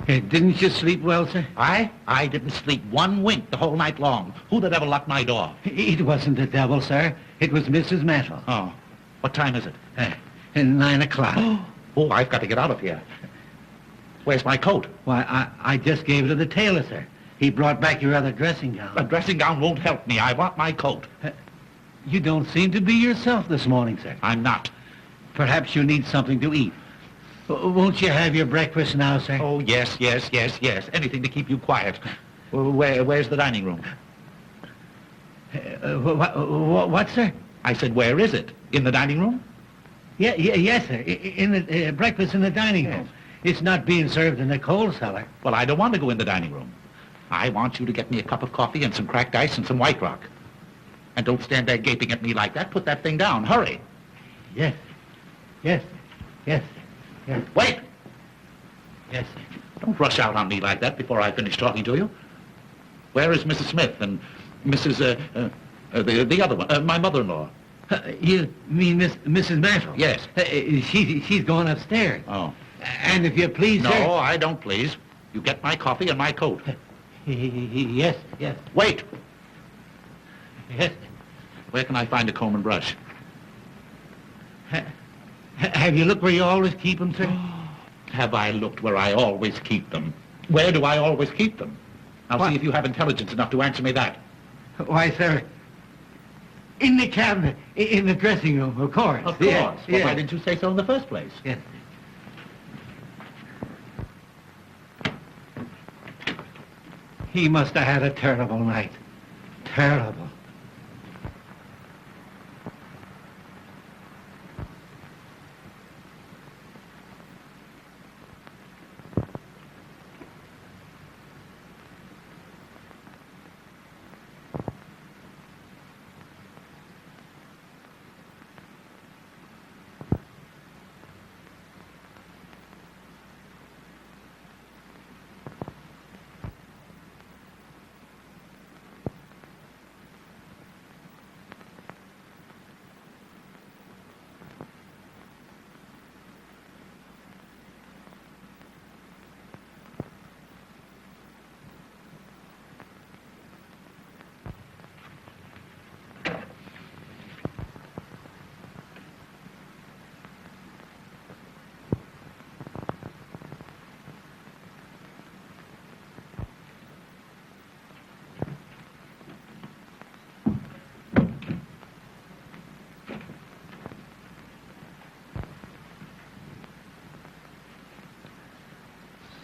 Hey, didn't you sleep well, sir? I didn't sleep one wink the whole night long. Who the devil locked my door? It wasn't the devil, sir. It was Mrs. Mantle. Oh, what time is it? 9 o'clock. Oh, I've got to get out of here. Where's my coat? Why, I just gave it to the tailor, sir. He brought back your other dressing gown. A dressing gown won't help me. I want my coat. You don't seem to be yourself this morning, sir. I'm not. Perhaps you need something to eat. Won't you have your breakfast now, sir? Oh, yes. Anything to keep you quiet. Where's the dining room? What, sir? I said, where is it? In the dining room? Yes, sir. In the breakfast in the dining room. It's not being served in the coal cellar. Well, I don't want to go in the dining room. I want you to get me a cup of coffee and some cracked ice and some White Rock. And don't stand there gaping at me like that. Put that thing down. Hurry. Yes. Wait! Yes, sir. Don't rush out on me like that before I finish talking to you. Where is Mrs. Smith and Mrs. The other one, my mother-in-law? You mean Mrs. Mantle? Yes. She's going upstairs. Oh. And if you please, No, sir... I don't please. You get my coffee and my coat. Yes. Wait! Yes. Where can I find a comb and brush? Have you looked where you always keep them, sir? Have I looked where I always keep them? Where do I always keep them? Now What? see if you have intelligence enough to answer me that. Why, sir, in the cabinet, in the dressing room, of course. Of course. Yes, Well, yes. why didn't you say so in the first place? Yes. He must have had a terrible night. Terrible.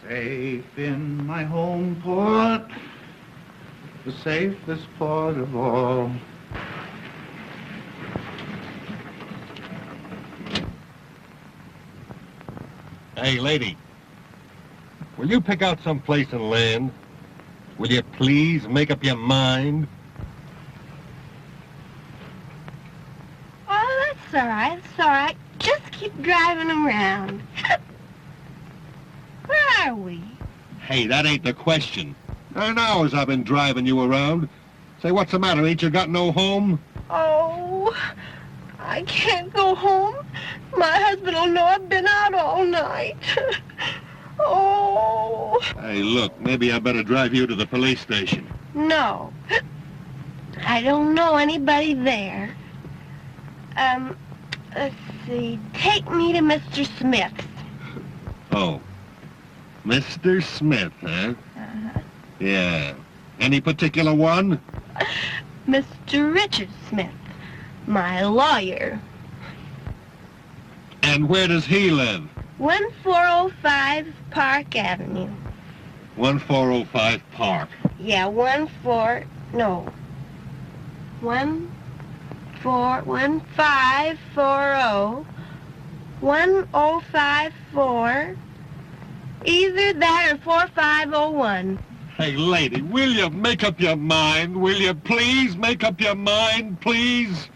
Safe in my home port, the safest port of all. Hey, lady, will you pick out some place and land? Will you please make up your mind? Oh, that's all right. It's all right. Just keep driving around. Where are we? Hey, that ain't the question. 9 hours I've been driving you around. Say, what's the matter? Ain't you got no home? Oh, I can't go home. My husband will know I've been out all night. Oh. Hey, look, maybe I better drive you to the police station. No. I don't know anybody there. Let's see. Take me to Mr. Smith's. Oh. Mr. Smith, huh? Uh-huh. Yeah. Any particular one? Mr. Richard Smith, my lawyer. And where does he live? 1405 Park Avenue. 1405 Park. Yeah, 1540. 1054. Either that or 4501. Hey, lady, will you make up your mind? Will you please make up your mind, please?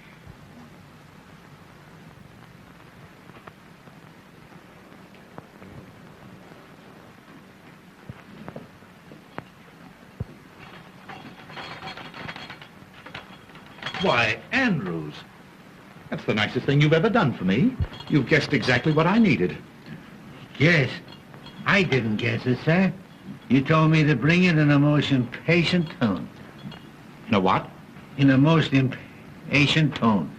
Why, Andrews, that's the nicest thing you've ever done for me. You've guessed exactly what I needed. Yes. I didn't guess it, sir. You told me to bring it in a most impatient tone. Know what? In a most impatient tone.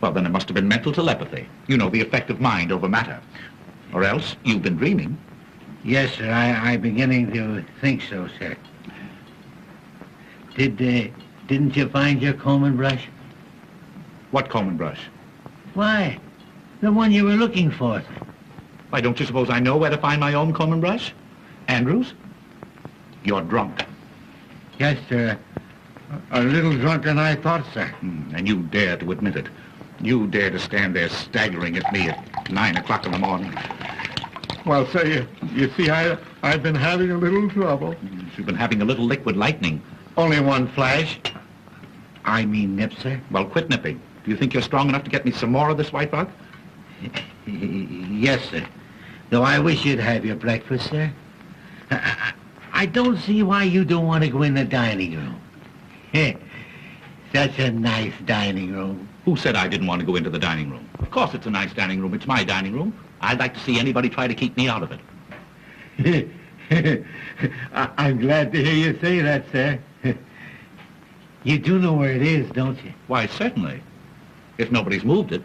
Well, then it must have been mental telepathy. You know, the effect of mind over matter. Or else you've been dreaming. Yes, sir. I'm beginning to think so, sir. Didn't you find your comb and brush? What comb and brush? Why, the one you were looking for, sir. Why, don't you suppose I know where to find my own comb and brush? Andrews, you're drunk. Yes, sir. A little drunker than I thought, sir. And you dare to admit it. You dare to stand there staggering at me at 9 o'clock in the morning. Well, sir, you see, I've been having a little trouble. You've been having a little liquid lightning. Only one flash. I mean nip, sir. Well, quit nipping. Do you think you're strong enough to get me some more of this white rock? Yes, sir. Though I wish you'd have your breakfast, sir. I don't see why you don't want to go in the dining room. Such a nice dining room. Who said I didn't want to go into the dining room? Of course it's a nice dining room. It's my dining room. I'd like to see anybody try to keep me out of it. I'm glad to hear you say that, sir. You do know where it is, don't you? Why, certainly. If nobody's moved it.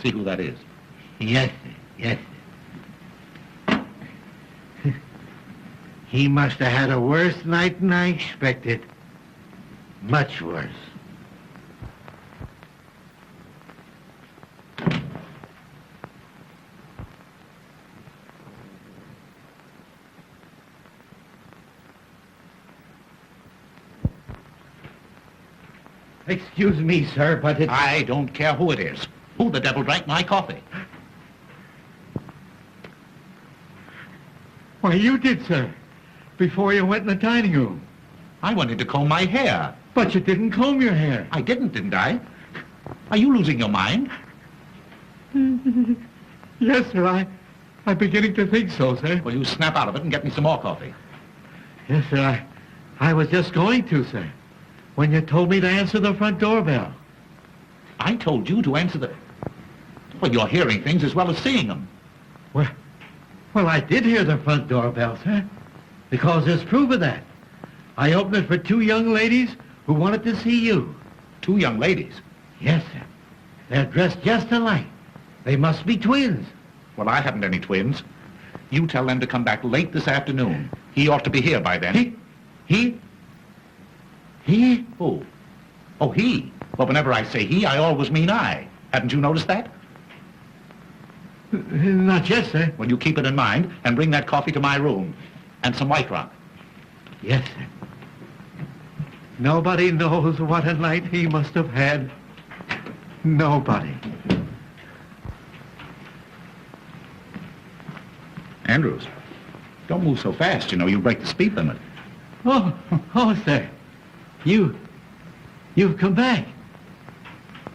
See who that is. Yes, sir. Yes, sir. He must have had a worse night than I expected. Much worse. Excuse me, sir, but it's... I don't care who it is. Who the devil drank my coffee? Why, you did, sir, before you went in the dining room. I wanted to comb my hair. But you didn't comb your hair. I didn't I? Are you losing your mind? Yes, sir, I'm beginning to think so, sir. Well, you snap out of it and get me some more coffee. Yes, sir, I was just going to, sir, when you told me to answer the front doorbell. I told you to answer the... Well, you're hearing things as well as seeing them. Well, I did hear the front doorbell, sir, because there's proof of that. I opened it for two young ladies who wanted to see you. Two young ladies? Yes, sir. They're dressed just alike. They must be twins. Well, I haven't any twins. You tell them to come back late this afternoon. He ought to be here by then. He? Who? Oh, he. Well, whenever I say he, I always mean I. Haven't you noticed that? Not yet, sir. Well, you keep it in mind and bring that coffee to my room. And some White Rock. Yes, sir. Nobody knows what a night he must have had. Nobody. Andrews, don't move so fast. You know, you'll break the speed limit. Oh, sir. You've come back.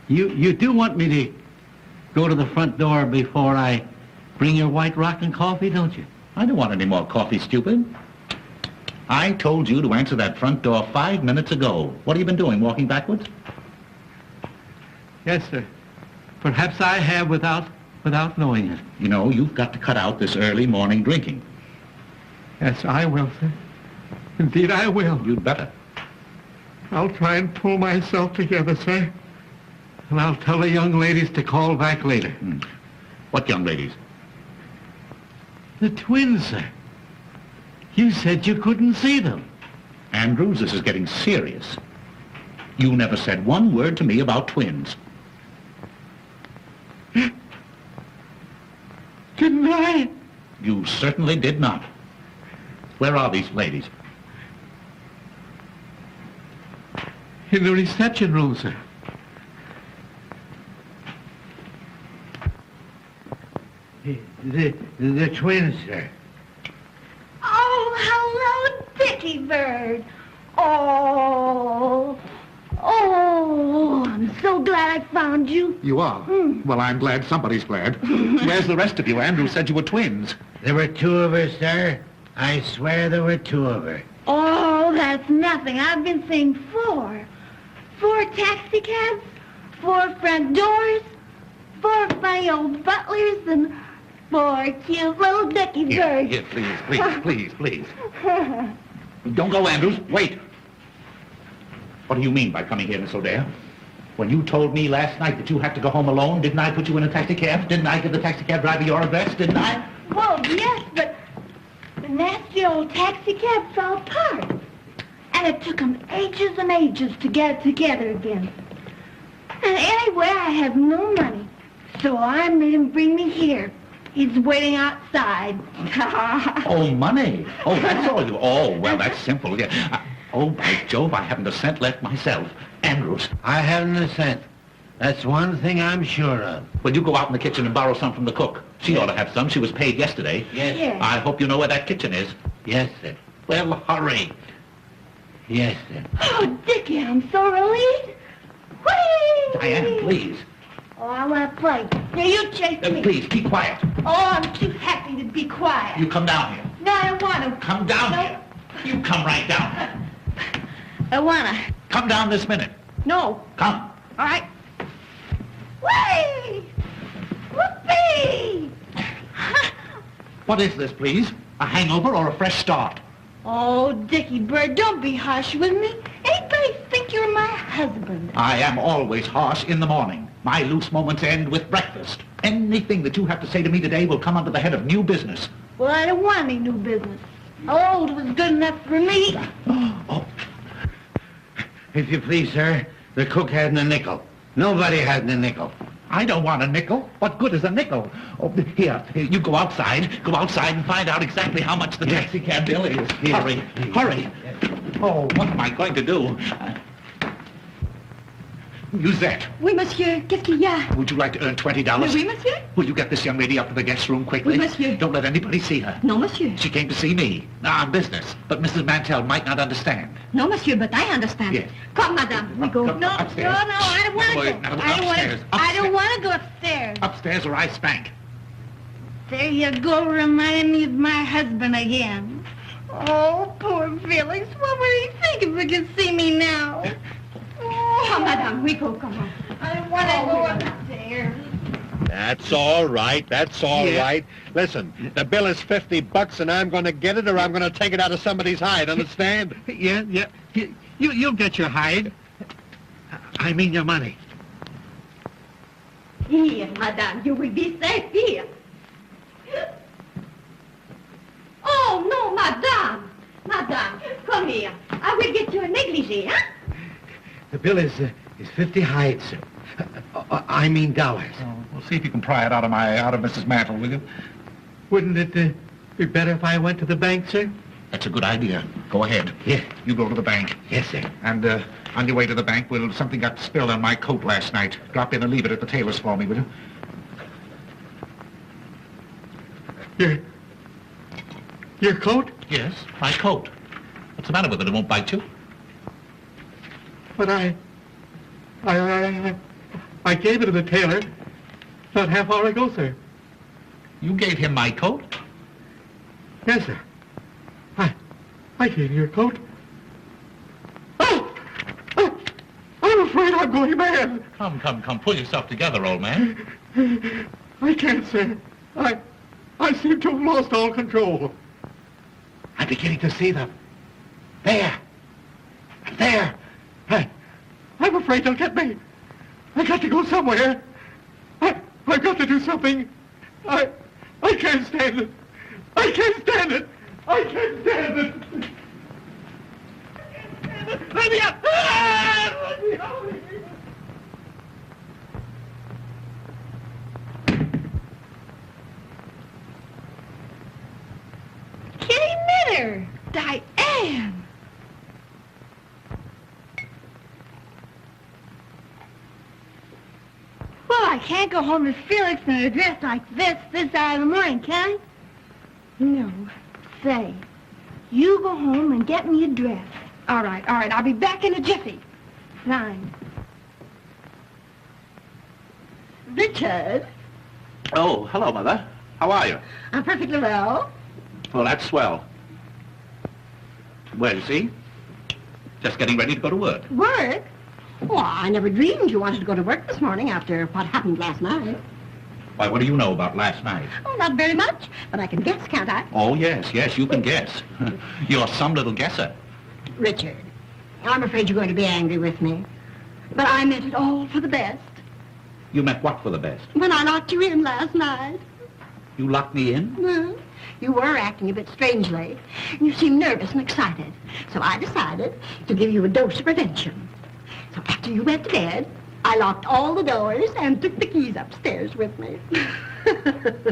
You do want me to go to the front door before I bring your White Rock and coffee, don't you? I don't want any more coffee, stupid. I told you to answer that front door 5 minutes ago. What have you been doing, walking backwards? Yes, sir. Perhaps I have without knowing it. You know, you've got to cut out this early morning drinking. Yes, I will, sir. Indeed, I will. You'd better. I'll try and pull myself together, sir. And I'll tell the young ladies to call back later. What young ladies? The twins, sir. You said you couldn't see them. Andrews, this is getting serious. You never said one word to me about twins. Didn't I? You certainly did not. Where are these ladies? In the reception room, sir. The twins, sir. Oh, hello, Dickie Bird. Oh, I'm so glad I found you. You are? Well, I'm glad somebody's glad. Where's the rest of you? Andrew said you were twins. There were two of her, sir. I swear there were two of her. Oh, that's nothing. I've been saying 4. 4 taxi cabs, 4 front doors, 4 funny old butlers, and 4 cute little Dickie Birds. Here, please. Don't go, Andrews. Wait. What do you mean by coming here, Miss O'Dare? When you told me last night that you had to go home alone, didn't I put you in a taxi cab? Didn't I give the taxi cab driver your address, didn't I? Well, yes, but the nasty old taxi cab fell apart. And it took them ages and ages to get it together again. And anyway, I have no money. So I made him bring me here. He's waiting outside. Oh, money. Oh, that's all you... Oh, well, that's simple. Yeah. Oh, by Jove, I haven't a cent left myself. Andrews. I haven't a cent. That's one thing I'm sure of. Well, you go out in the kitchen and borrow some from the cook. She ought to have some. She was paid yesterday. Yes. Yes. I hope you know where that kitchen is. Yes, sir. Well, hurry. Yes, sir. Oh, Dickie, I'm so relieved. Whee! Diane, please. Oh, I want to play. Now, you chase me. Please, keep quiet. Oh, I'm too happy to be quiet. You come down here. No, I don't want to. Come down here. You come right down. I want to. Come down this minute. No. Come. All right. Whee! Whoopee! What is this, please? A hangover or a fresh start? Oh, Dickie Bird, don't be harsh with me. Anybody think you're my husband? I am always harsh in the morning. My loose moments end with breakfast. Anything that you have to say to me today will come under the head of new business. Well, I don't want any new business. Old was good enough for me. Oh, If you please, sir, the cook hadn't a nickel. Nobody hadn't a nickel. I don't want a nickel. What good is a nickel? Oh, here, you go outside. Go outside and find out exactly how much the taxi cab bill is. Hurry, hurry. Oh, what am I going to do? Musette, Oui, monsieur. Qu'est-ce qu'il y a? would you like to earn $20? Oui, monsieur. Will you get this young lady up to the guest room quickly? Oui, monsieur. Don't let anybody see her. Non, monsieur. She came to see me. On business. But Mrs. Mantell might not understand. No, monsieur, but I understand. Yes. Come, madame. We go. Come, No, upstairs. I don't want to Boy, go. now, I don't want upstairs, to. I don't upstairs. want to go upstairs. Upstairs or I spank. There you go, reminding me of my husband again. Oh, poor Felix. What would he think if he could see me now? Oh, Come, madame. We go. Come on. I don't want to go upstairs. That's all right. That's all right. Listen, the bill is $50 and I'm going to get it or I'm going to take it out of somebody's hide, understand? Yeah. You'll get your hide. I mean your money. Here, madame. You will be safe here. Oh, no, madame. Madame, come here. I will get you a negligee, huh? The bill is 50 hides, sir. I mean dollars. Oh, we'll see if you can pry it out of Mrs. Mantle, will you? Wouldn't it be better if I went to the bank, sir? That's a good idea. Go ahead. Yeah. You go to the bank. Yes, sir. And on your way to the bank, something got spilled on my coat last night. Drop in and leave it at the tailor's for me, will you? Your coat? Yes, my coat. What's the matter with it? It won't bite you? But I gave it to the tailor not half hour ago, sir. You gave him my coat? Yes, sir. I gave you your coat. Oh! I'm afraid I'm going mad. Come. Pull yourself together, old man. I can't, sir. I seem to have lost all control. I'm beginning to see them. There. I'm afraid they'll get me. I got to go somewhere. I've got to do something. I can't stand it. I can't stand it. I can't stand it. Let me out! Let me out! Kitty Miller! Diane! Well, I can't go home to Felix in a dress like this hour of the morning, can I? No. Say, you go home and get me a dress. All right. I'll be back in a jiffy. Fine. Richard, Oh, hello, Mother. How are you? I'm perfectly well. Well, that's swell. Where is he? Just getting ready to go to work. Work? Well, I never dreamed you wanted to go to work this morning after what happened last night. Why, what do you know about last night? Oh, not very much, but I can guess, can't I? Oh, yes, you can guess. You're some little guesser. Richard, I'm afraid you're going to be angry with me. But I meant it all for the best. You meant what for the best? When I locked you in last night. You locked me in? Well, you were acting a bit strangely. You seemed nervous and excited. So I decided to give you a dose of prevention. So after you went to bed, I locked all the doors and took the keys upstairs with me.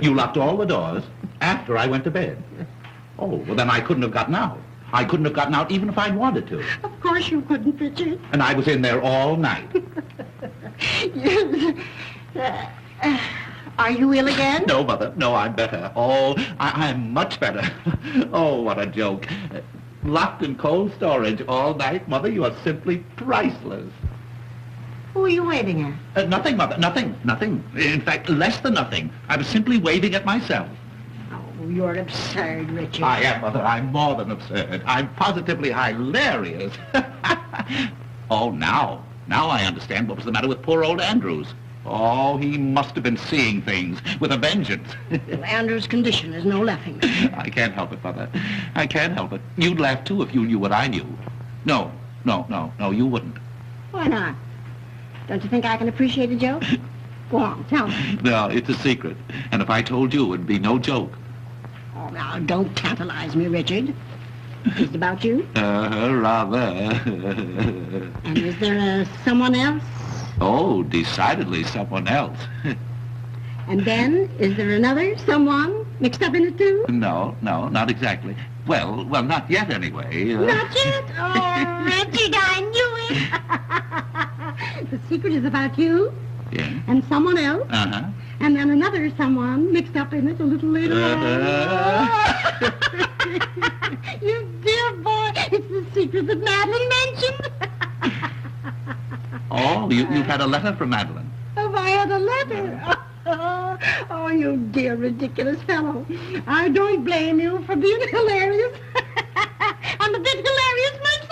You locked all the doors after I went to bed? Oh, well, then I couldn't have gotten out. I couldn't have gotten out even if I'd wanted to. Of course you couldn't, Richard. And I was in there all night. Yes. Are you ill again? No, Mother. No, I'm better. Oh, I'm much better. Oh, what a joke. Locked in cold storage all night, Mother. You are simply priceless. Who are you waving at? Nothing, Mother. Nothing. In fact, less than nothing. I was simply waving at myself. Oh, you're absurd, Richard. I am, Mother. I'm more than absurd. I'm positively hilarious. Oh, now I understand what was the matter with poor old Andrews. Oh, he must have been seeing things with a vengeance. Well, Andrew's condition is no laughing matter. I can't help it, Mother. I can't help it. You'd laugh, too, if you knew what I knew. No, you wouldn't. Why not? Don't you think I can appreciate a joke? Go on, tell me. No, it's a secret. And if I told you, it'd be no joke. Oh, now, don't tantalize me, Richard. Is it about you? Rather. And is there someone else? Oh, decidedly someone else. And then, is there another someone mixed up in it, too? No, not exactly. Well, not yet, anyway. Not yet? Oh, Richard, I knew it. The secret is about you. Yeah. And someone else. Uh-huh. And then another someone mixed up in it a little later on. You dear boy, it's the secret that Madeline mentioned. Oh, you've had a letter from Madeline. Have I had a letter? Oh, you dear ridiculous fellow. I don't blame you for being hilarious. I'm a bit hilarious myself.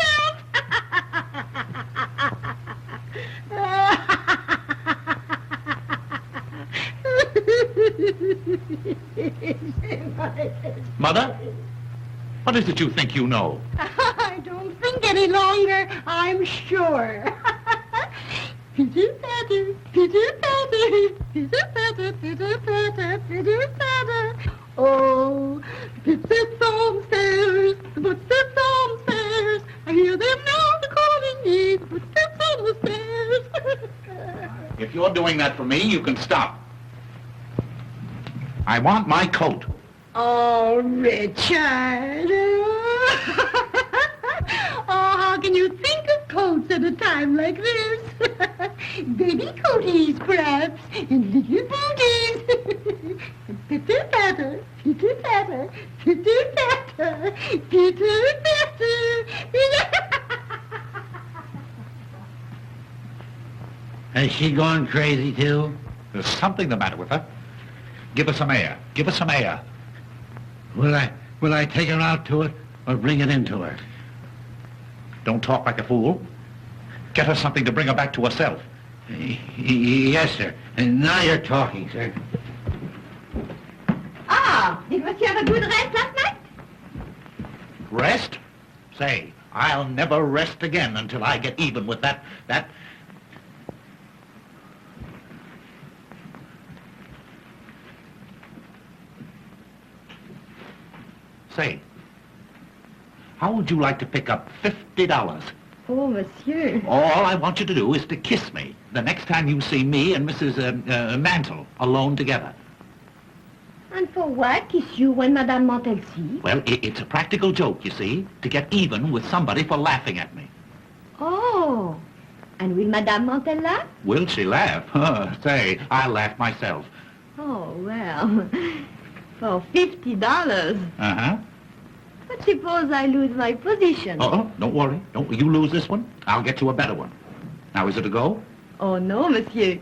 Mother? What is it you think you know? I don't think any longer, I'm sure. Pitter-patter, pitter-patter, pitter-patter, pitter-patter, pitter-patter. Oh, the footsteps on stairs, the footsteps on stairs. I hear them now, they're calling me, the footsteps on the stairs. If you're doing that for me, you can stop. I want my coat. Oh, Richard. Oh, how can you think of coats at a time like this? Baby coaties, perhaps, and little booties. Pitter-patter, pitter-patter, pitter-patter, pitter-patter. Has she gone crazy, too? There's something the matter with her. Give her some air. Give her some air. Will I take her out to it or bring it into her? Don't talk like a fool. Get her something to bring her back to herself. Yes, sir. And now you're talking, sir. Ah, did you have a good rest last night? Rest? Say, I'll never rest again until I get even with that... Say, How would you like to pick up $50? Oh, monsieur. All I want you to do is to kiss me the next time you see me and Mrs. Mantle alone together. And for what? Kiss you when Madame Mantel sees? Well, it's a practical joke, you see, to get even with somebody for laughing at me. Oh. And will Madame Mantel laugh? Will she laugh? Say, I'll laugh myself. Oh, well. For $50. Uh-huh. But suppose I lose my position. Oh, don't worry. Don't you lose this one. I'll get you a better one. Now, is it a go? Oh, no, monsieur.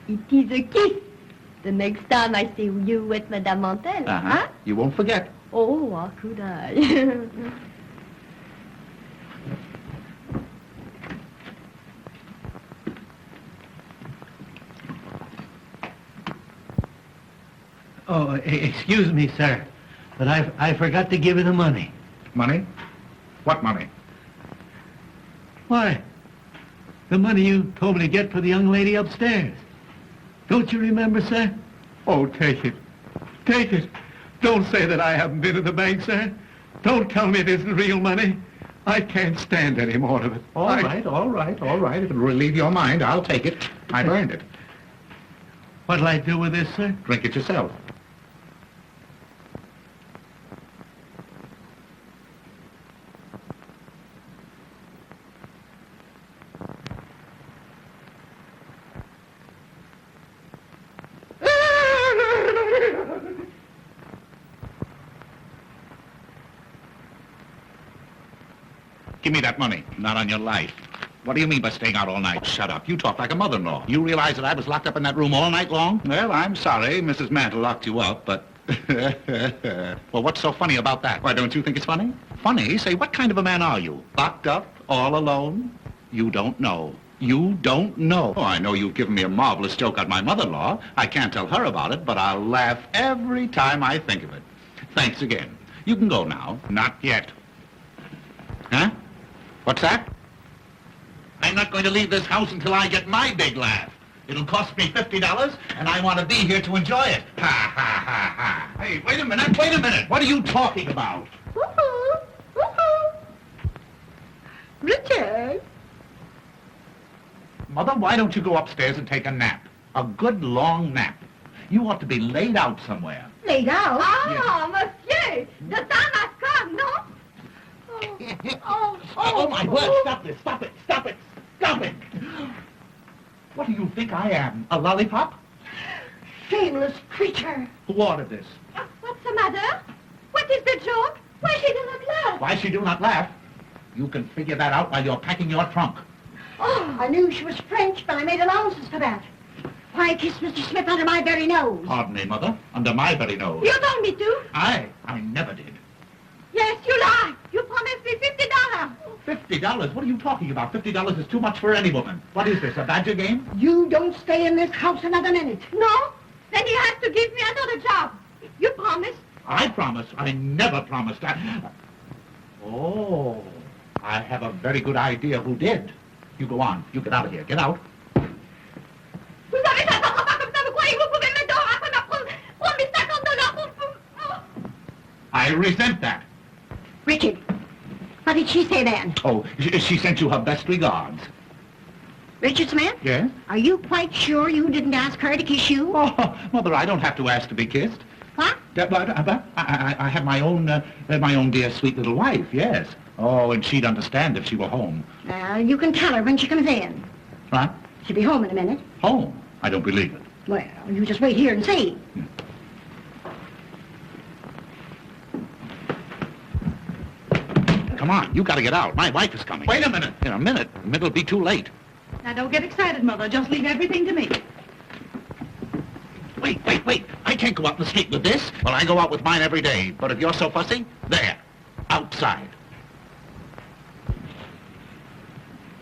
It is a kiss. The next time I see you with Madame Mantel. Uh-huh. Huh? You won't forget. Oh, how could I? Oh, excuse me, sir, but I forgot to give you the money. Money? What money? Why? The money you told me to get for the young lady upstairs. Don't you remember, sir? Oh, take it. Take it. Don't say that I haven't been to the bank, sir. Don't tell me it isn't real money. I can't stand any more of it. All right. If it'll relieve your mind, I'll take it. I've earned it. What'll I do with this, sir? Drink it yourself. Give me that money. Not on your life. What do you mean by staying out all night? Shut up. You talk like a mother-in-law. You realize that I was locked up in that room all night long? Well, I'm sorry. Mrs. Mantle locked you up, but... Well, what's so funny about that? Why, don't you think it's funny? Funny? Say, what kind of a man are you? Locked up? All alone? You don't know. You don't know. Oh, I know you've given me a marvelous joke on my mother-in-law. I can't tell her about it, but I'll laugh every time I think of it. Thanks again. You can go now. Not yet. Huh? What's that? I'm not going to leave this house until I get my big laugh. It'll cost me $50, and I want to be here to enjoy it. Ha, ha, ha, ha. Hey, wait a minute. What are you talking about? Woohoo! Woohoo! Richard! Mother, why don't you go upstairs and take a nap? A good long nap. You ought to be laid out somewhere. Laid out? Yeah. Monsieur! The time has come, no? Oh, my word, stop it. What do you think I am, a lollipop? Shameless creature! Who ordered this? What's the matter? What is the joke? Why she do not laugh? Why she do not laugh? You can figure that out while you're packing your trunk. Oh, I knew she was French, but I made allowances for that. Why kiss Mr. Smith under my very nose? Pardon me, Mother, under my very nose. You told me to. I never did. Yes, you lied. You promised me $50. $50? What are you talking about? $50 is too much for any woman. What is this, a badger game? You don't stay in this house another minute. No? Then you have to give me another job. You promised. I promised. I never promised. Oh, I have a very good idea who did. You go on. You get out of here. Get out. Vous avez ça pas comme ça, vous croyez que vous pouvez me donner après prendre mes $50 pour... I resent that. Richard, what did she say then? Oh, she sent you her best regards. Richard Smith? Yes? Are you quite sure you didn't ask her to kiss you? Oh, Mother, I don't have to ask to be kissed. What? I have my own dear sweet little wife, yes. Oh, and she'd understand if she were home. You can tell her when she comes in. What? She'll be home in a minute. Home? I don't believe it. Well, you just wait here and see. Come on, you gotta get out. My wife is coming. Wait a minute. In a minute. It'll be too late. Now, don't get excited, Mother. Just leave everything to me. Wait. I can't go out in the street with this. Well, I go out with mine every day. But if you're so fussy, there. Outside.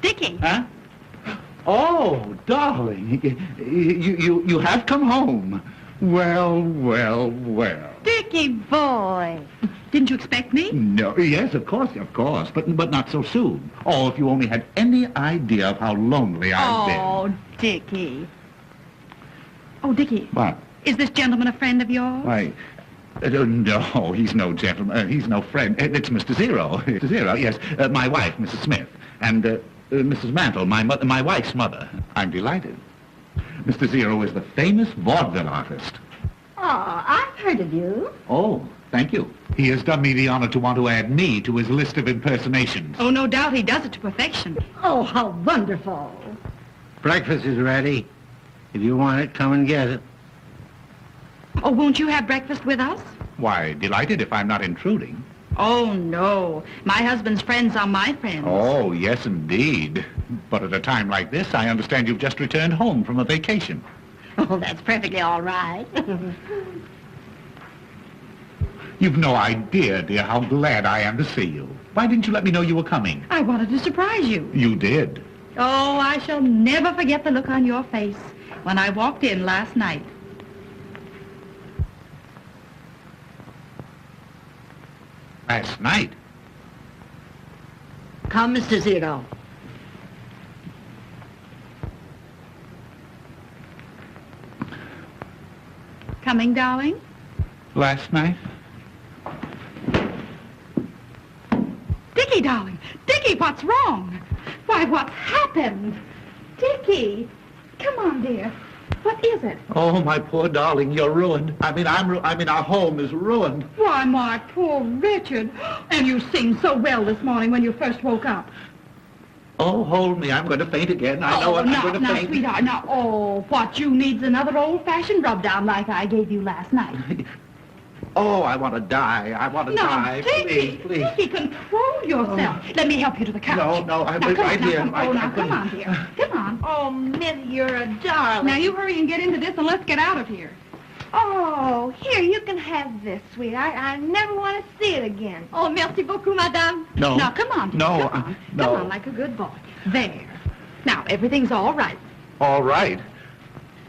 Dickie. Huh? Oh, darling. You have come home. Well. Dickie boy. Didn't you expect me? No, yes, of course, but not so soon. Oh, if you only had any idea of how lonely I've been. Oh, Dickie. Oh, Dickie. What? Is this gentleman a friend of yours? Why, No, he's no gentleman. He's no friend. It's Mr. Zero. Mr. Zero, yes. My wife, Mrs. Smith. And Mrs. Mantle, my wife's mother. I'm delighted. Mr. Zero is the famous vaudeville artist. Oh, I've heard of you. Oh, thank you. He has done me the honor to want to add me to his list of impersonations. Oh, no doubt he does it to perfection. Oh, how wonderful. Breakfast is ready. If you want it, come and get it. Oh, won't you have breakfast with us? Why, delighted if I'm not intruding. Oh, no. My husband's friends are my friends. Oh, yes, indeed. But at a time like this, I understand you've just returned home from a vacation. Oh, that's perfectly all right. You've no idea, dear, how glad I am to see you. Why didn't you let me know you were coming? I wanted to surprise you. You did. Oh, I shall never forget the look on your face when I walked in last night. Last night? Come, Mr. Zero. Coming, darling? Last night? Dickie, darling. Dickie, what's wrong? Why, what's happened? Dickie, come on, dear. What is it? Oh, my poor darling, you're ruined. I mean, our home is ruined. Why, my poor Richard. And you seemed so well this morning when you first woke up. Oh, hold me. I'm going to faint again. I know it. I'm going to now, faint. Sweetheart, now, oh, what you need's another old-fashioned rub-down like I gave you last night. Oh, I want to die. I want to die. Dickie, Please. Dickie, control yourself. Let me help you to the couch. No, I'm now, right here. Come on, dear. Come on. Oh, Mitty, you're a darling. Now, you hurry and get into this and let's get out of here. Oh, here, you can have this, sweet. I never want to see it again. Oh, merci beaucoup, madame. No. Now, come on, dear. No, Come on. no. Come on, like a good boy. There. Now, everything's all right. All right.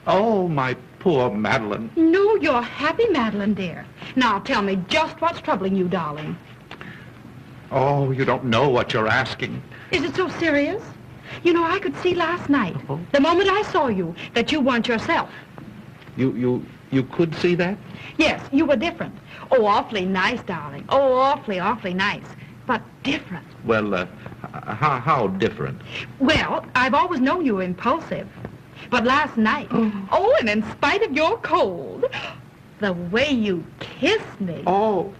Oh, my poor Madeline. No, you're happy, Madeline, dear. Now, tell me just what's troubling you, darling. Oh, you don't know what you're asking. Is it so serious? You know, I could see last night, the moment I saw you, that you weren't yourself. You could see that? Yes, you were different. Oh, awfully nice, darling. Oh, awfully nice. But different. Well, how different? Well, I've always known you were impulsive. But last night, oh, and in spite of your cold, the way you kissed me. Oh.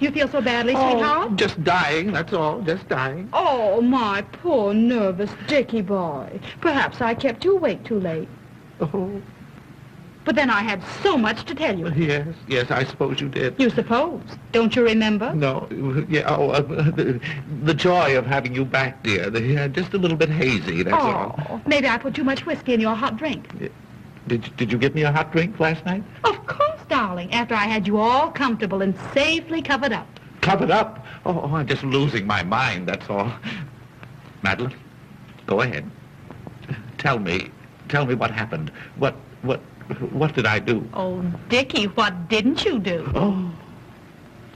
You feel so badly, sweetheart? Just dying, that's all, just dying. Oh, my poor nervous Dickie boy. Perhaps I kept you awake too late. Oh. But then I had so much to tell you. Yes, I suppose you did. You suppose. Don't you remember? No, the joy of having you back, dear. Just a little bit hazy, that's all. Maybe I put too much whiskey in your hot drink. Did you give me a hot drink last night? Of course, darling, after I had you all comfortable and safely covered up. Covered up? Oh, I'm just losing my mind, that's all. Madeline, go ahead. Tell me what happened. What did I do? Oh, Dickie, what didn't you do? Oh.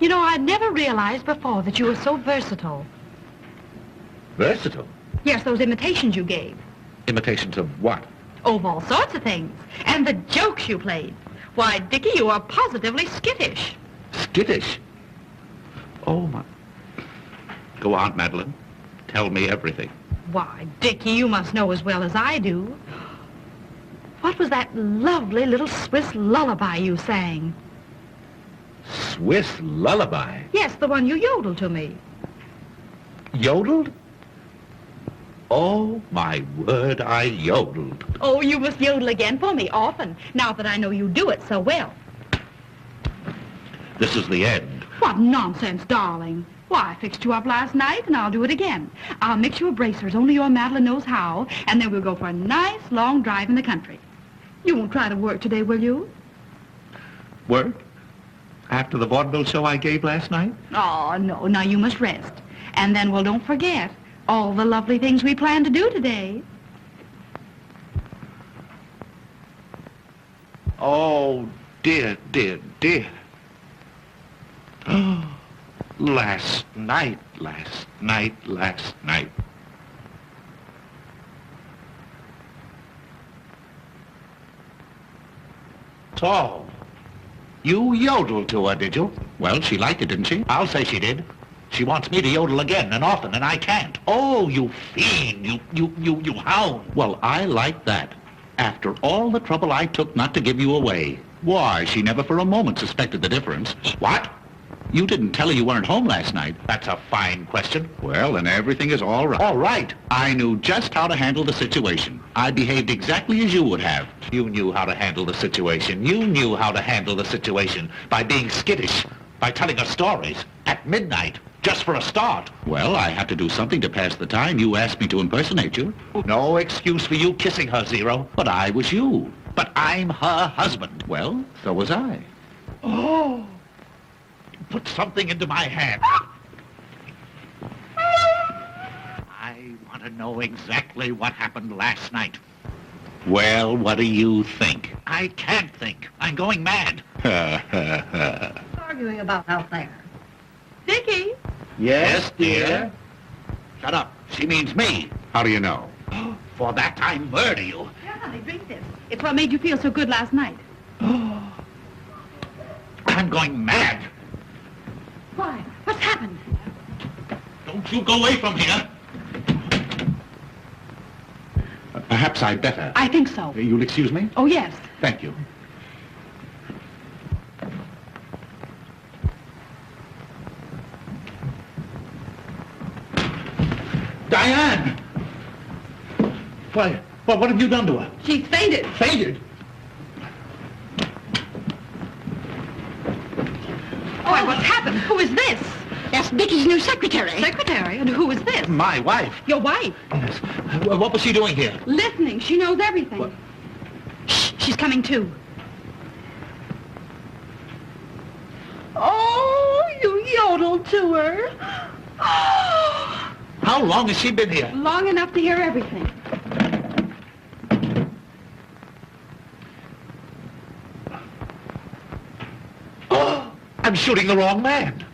You know, I'd never realized before that you were so versatile. Versatile? Yes, those imitations you gave. Imitations of what? Oh, of all sorts of things. And the jokes you played. Why, Dickie, you are positively skittish. Skittish? Oh, my... Go on, Madeline. Tell me everything. Why, Dickie, you must know as well as I do. What was that lovely little Swiss lullaby you sang? Swiss lullaby? Yes, the one you yodeled to me. Yodeled? Oh, my word, I yodeled. Oh, you must yodel again for me often, now that I know you do it so well. This is the end. What nonsense, darling. Why, I fixed you up last night, and I'll do it again. I'll mix you a bracers, only your Madeline knows how, and then we'll go for a nice long drive in the country. You won't try to work today, will you? Work? After the vaudeville show I gave last night? Oh, no. Now you must rest. And then, well, don't forget all the lovely things we plan to do today. Oh, dear. Oh, last night. Tall. You yodeled to her, did you? Well, she liked it, didn't she? I'll say she did. She wants me to yodel again and often, and I can't. Oh, you fiend, you hound. Well, I like that. After all the trouble I took not to give you away. Why, she never for a moment suspected the difference. What? You didn't tell her you weren't home last night. That's a fine question. Well, then everything is all right. All right. I knew just how to handle the situation. I behaved exactly as you would have. You knew how to handle the situation. You knew how to handle the situation by being skittish, by telling her stories at midnight, just for a start. Well, I had to do something to pass the time. You asked me to impersonate you. No excuse for you kissing her, Zero. But I was you. But I'm her husband. Well, so was I. Oh. Put something into my hand. I want to know exactly what happened last night. Well, what do you think? I can't think. I'm going mad. Arguing about out there. Dickie? Yes, dear? Shut up. She means me. How do you know? For that I murder you. Here, honey, drink this. It's what made you feel so good last night. I'm going mad. Why? What's happened? Don't you go away from here. Perhaps I'd better. I think so. You'll excuse me? Oh, yes. Thank you. Diane! Why, what have you done to her? She's fainted. Fainted? Why, what's happened? Who is this? That's Dickie's new secretary. Secretary? And who is this? My wife. Your wife? Yes. What was she doing here? Listening. She knows everything. What? Shh, she's coming too. Oh, you yodeled to her. Oh. How long has she been here? Long enough to hear everything. Oh, I'm shooting the wrong man.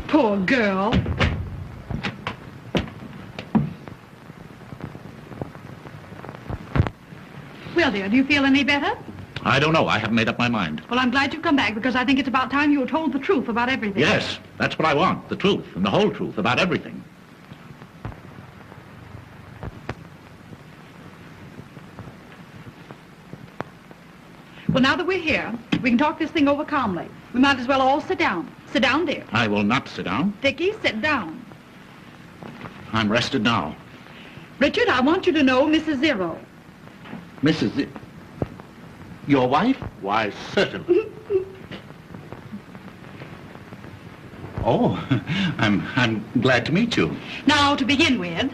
Poor girl. Well, dear, do you feel any better? I don't know. I haven't made up my mind. Well, I'm glad you've come back because I think it's about time you were told the truth about everything. Yes, that's what I want. The truth and the whole truth about everything. Well, now that we're here, we can talk this thing over calmly. We might as well all sit down. Sit down, dear. I will not sit down. Dickie, sit down. I'm rested now. Richard, I want you to know Mrs. Zero. Mrs. Your wife? Why, certainly. Oh, I'm glad to meet you. Now, to begin with,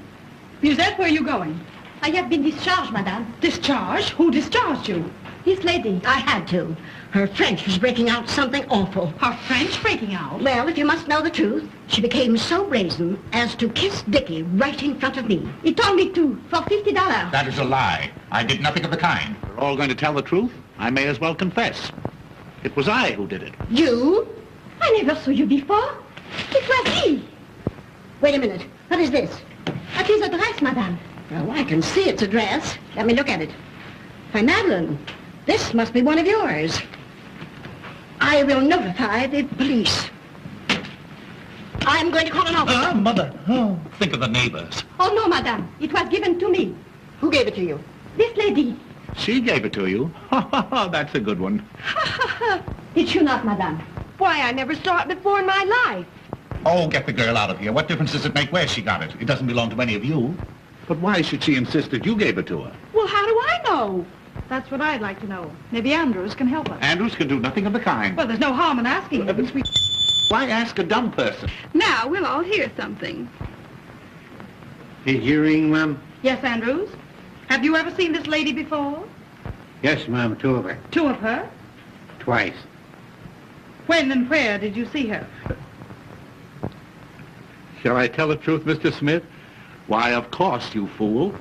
Musette, where are you going? I have been discharged, madame. Discharged? Who discharged you? This lady. I had to. Her French was breaking out something awful. Her French breaking out? Well, if you must know the truth, she became so brazen as to kiss Dickie right in front of me. He told me to, for $50. That is a lie. I did nothing of the kind. We're all going to tell the truth. I may as well confess. It was I who did it. You? I never saw you before. It was he. Wait a minute. What is this? That is a dress, madame. Oh, I can see it's a dress. Let me look at it. Why, Madeline, this must be one of yours. I will notify the police. I'm going to call an officer. Mother. Oh, think of the neighbors. Oh, no, madame. It was given to me. Who gave it to you? This lady. She gave it to you? That's a good one. Did you not, madame? Why, I never saw it before in my life. Oh, get the girl out of here. What difference does it make where she got it? It doesn't belong to any of you. But why should she insist that you gave it to her? Well, how do I know? That's what I'd like to know. Maybe Andrews can help us. Andrews can do nothing of the kind. Well, there's no harm in asking him. Why ask a dumb person? Now, we'll all hear something. A hearing, ma'am? Yes, Andrews? Have you ever seen this lady before? Yes, ma'am, two of her. Two of her? Twice. When and where did you see her? Shall I tell the truth, Mr. Smith? Why, of course, you fool.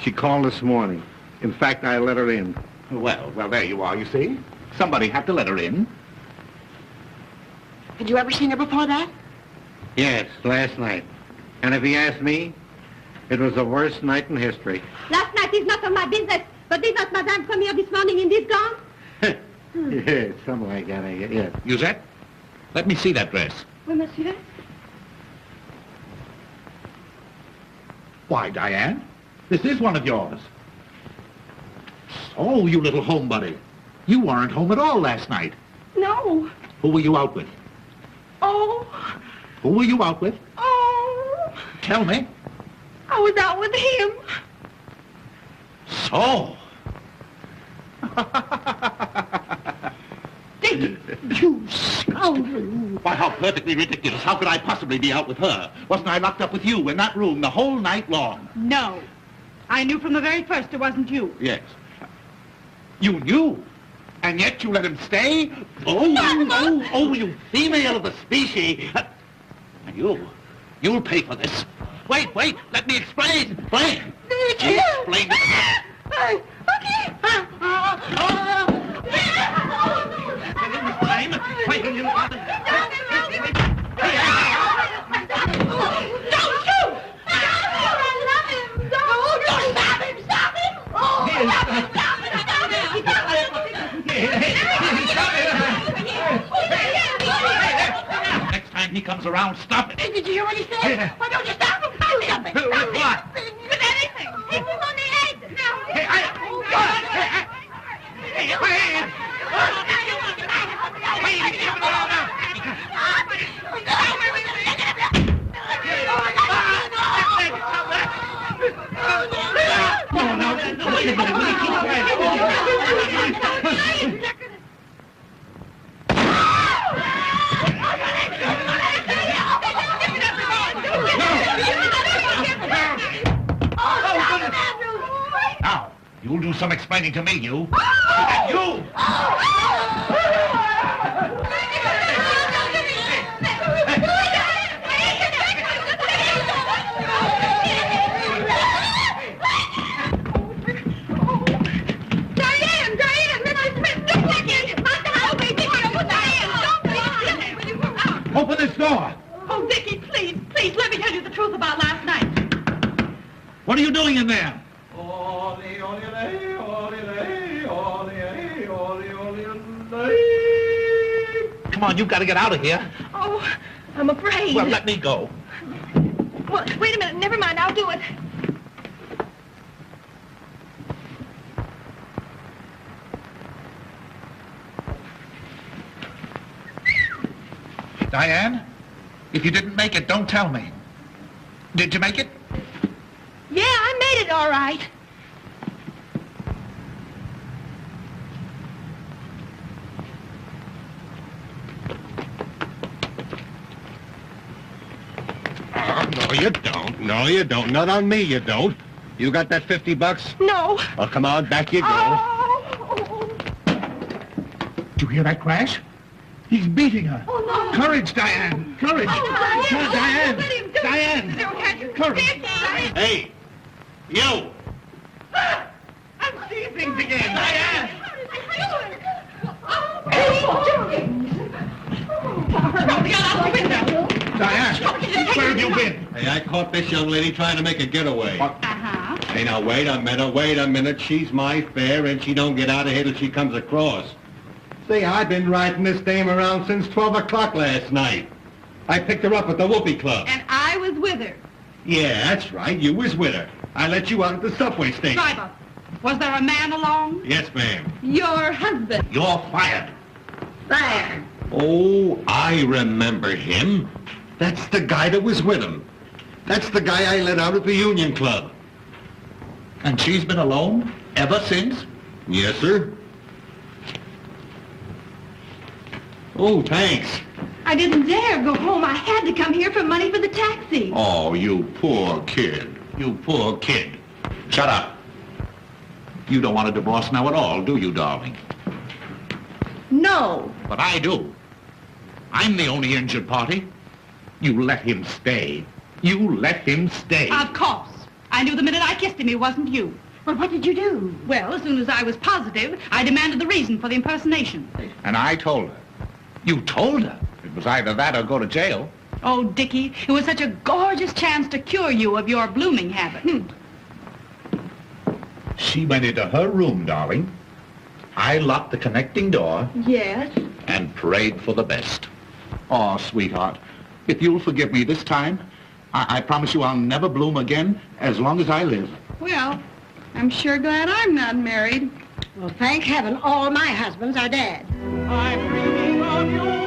She called this morning. In fact, I let her in. Well, there you are, you see. Somebody had to let her in. Had you ever seen her before that? Yes, last night. And if he asked me, it was the worst night in history. Last night is not of my business. But did not Madame come here this morning in this gown? Yes, something like that, I guess. Yes. Musette, let me see that dress. Oui, monsieur. Why, Diane, this is one of yours. Oh, you little homebody. You weren't home at all last night. No. Who were you out with? Oh. Who were you out with? Oh. Tell me. I was out with him. So. Dick, you scoundrel. Why, how perfectly ridiculous. How could I possibly be out with her? Wasn't I locked up with you in that room the whole night long? No. I knew from the very first it wasn't you. Yes. You knew? And yet you let him stay? Oh, you female of the species. And you'll pay for this. Wait, let me explain. Explain. Explain. Next time he comes around, stop it. Did you hear what he said? Why don't you stop him? Stop him. What? With anything. Hit him on the head. Now, you'll do some explaining to me, you. And you! Open this door! Oh, Dickie, please, let me tell you the truth about last night. What are you doing in there? Come on, you've got to get out of here. Oh, I'm afraid. Well, let me go. Well, wait a minute. Never mind. I'll do it. Diane, if you didn't make it, don't tell me. Did you make it? Yeah, I made it all right. No, you don't. No, you don't. Not on me, you don't. You got that $50? No. Oh, come on, back you go. Oh. Did you hear that crash? He's beating her. Oh, no. Courage, Diane. Courage. Oh, Come on, Diane. let him do it. Diane. Courage. Hey, you! I'm seeing things again. Diane. Diane, where have you been? Hey, I caught this young lady trying to make a getaway. Uh-huh. Hey, now, wait a minute. She's my fare, and she don't get out of here till she comes across. See, I've been riding this dame around since 12 o'clock last night. I picked her up at the Whoopee Club. And I was with her. Yeah, that's right. You was with her. I let you out at the subway station. Driver, was there a man along? Yes, ma'am. Your husband. You're fired. There. Oh, I remember him. That's the guy that was with him. That's the guy I let out at the Union Club. And she's been alone ever since? Yes, sir. Oh, thanks. I didn't dare go home. I had to come here for money for the taxi. Oh, you poor kid. You poor kid. Shut up. You don't want a divorce now at all, do you, darling? No. But I do. I'm the only injured party. You let him stay. You let him stay. Of course. I knew the minute I kissed him it wasn't you. Well, what did you do? Well, as soon as I was positive, I demanded the reason for the impersonation. And I told her. You told her? It was either that or go to jail. Oh, Dickie, it was such a gorgeous chance to cure you of your blooming habit. She went into her room, darling. I locked the connecting door Yes. and prayed for the best. Oh, sweetheart, if you'll forgive me this time, I promise you I'll never bloom again as long as I live. Well, I'm sure glad I'm not married. Well, thank heaven all my husbands are dead. I'm dreaming of you.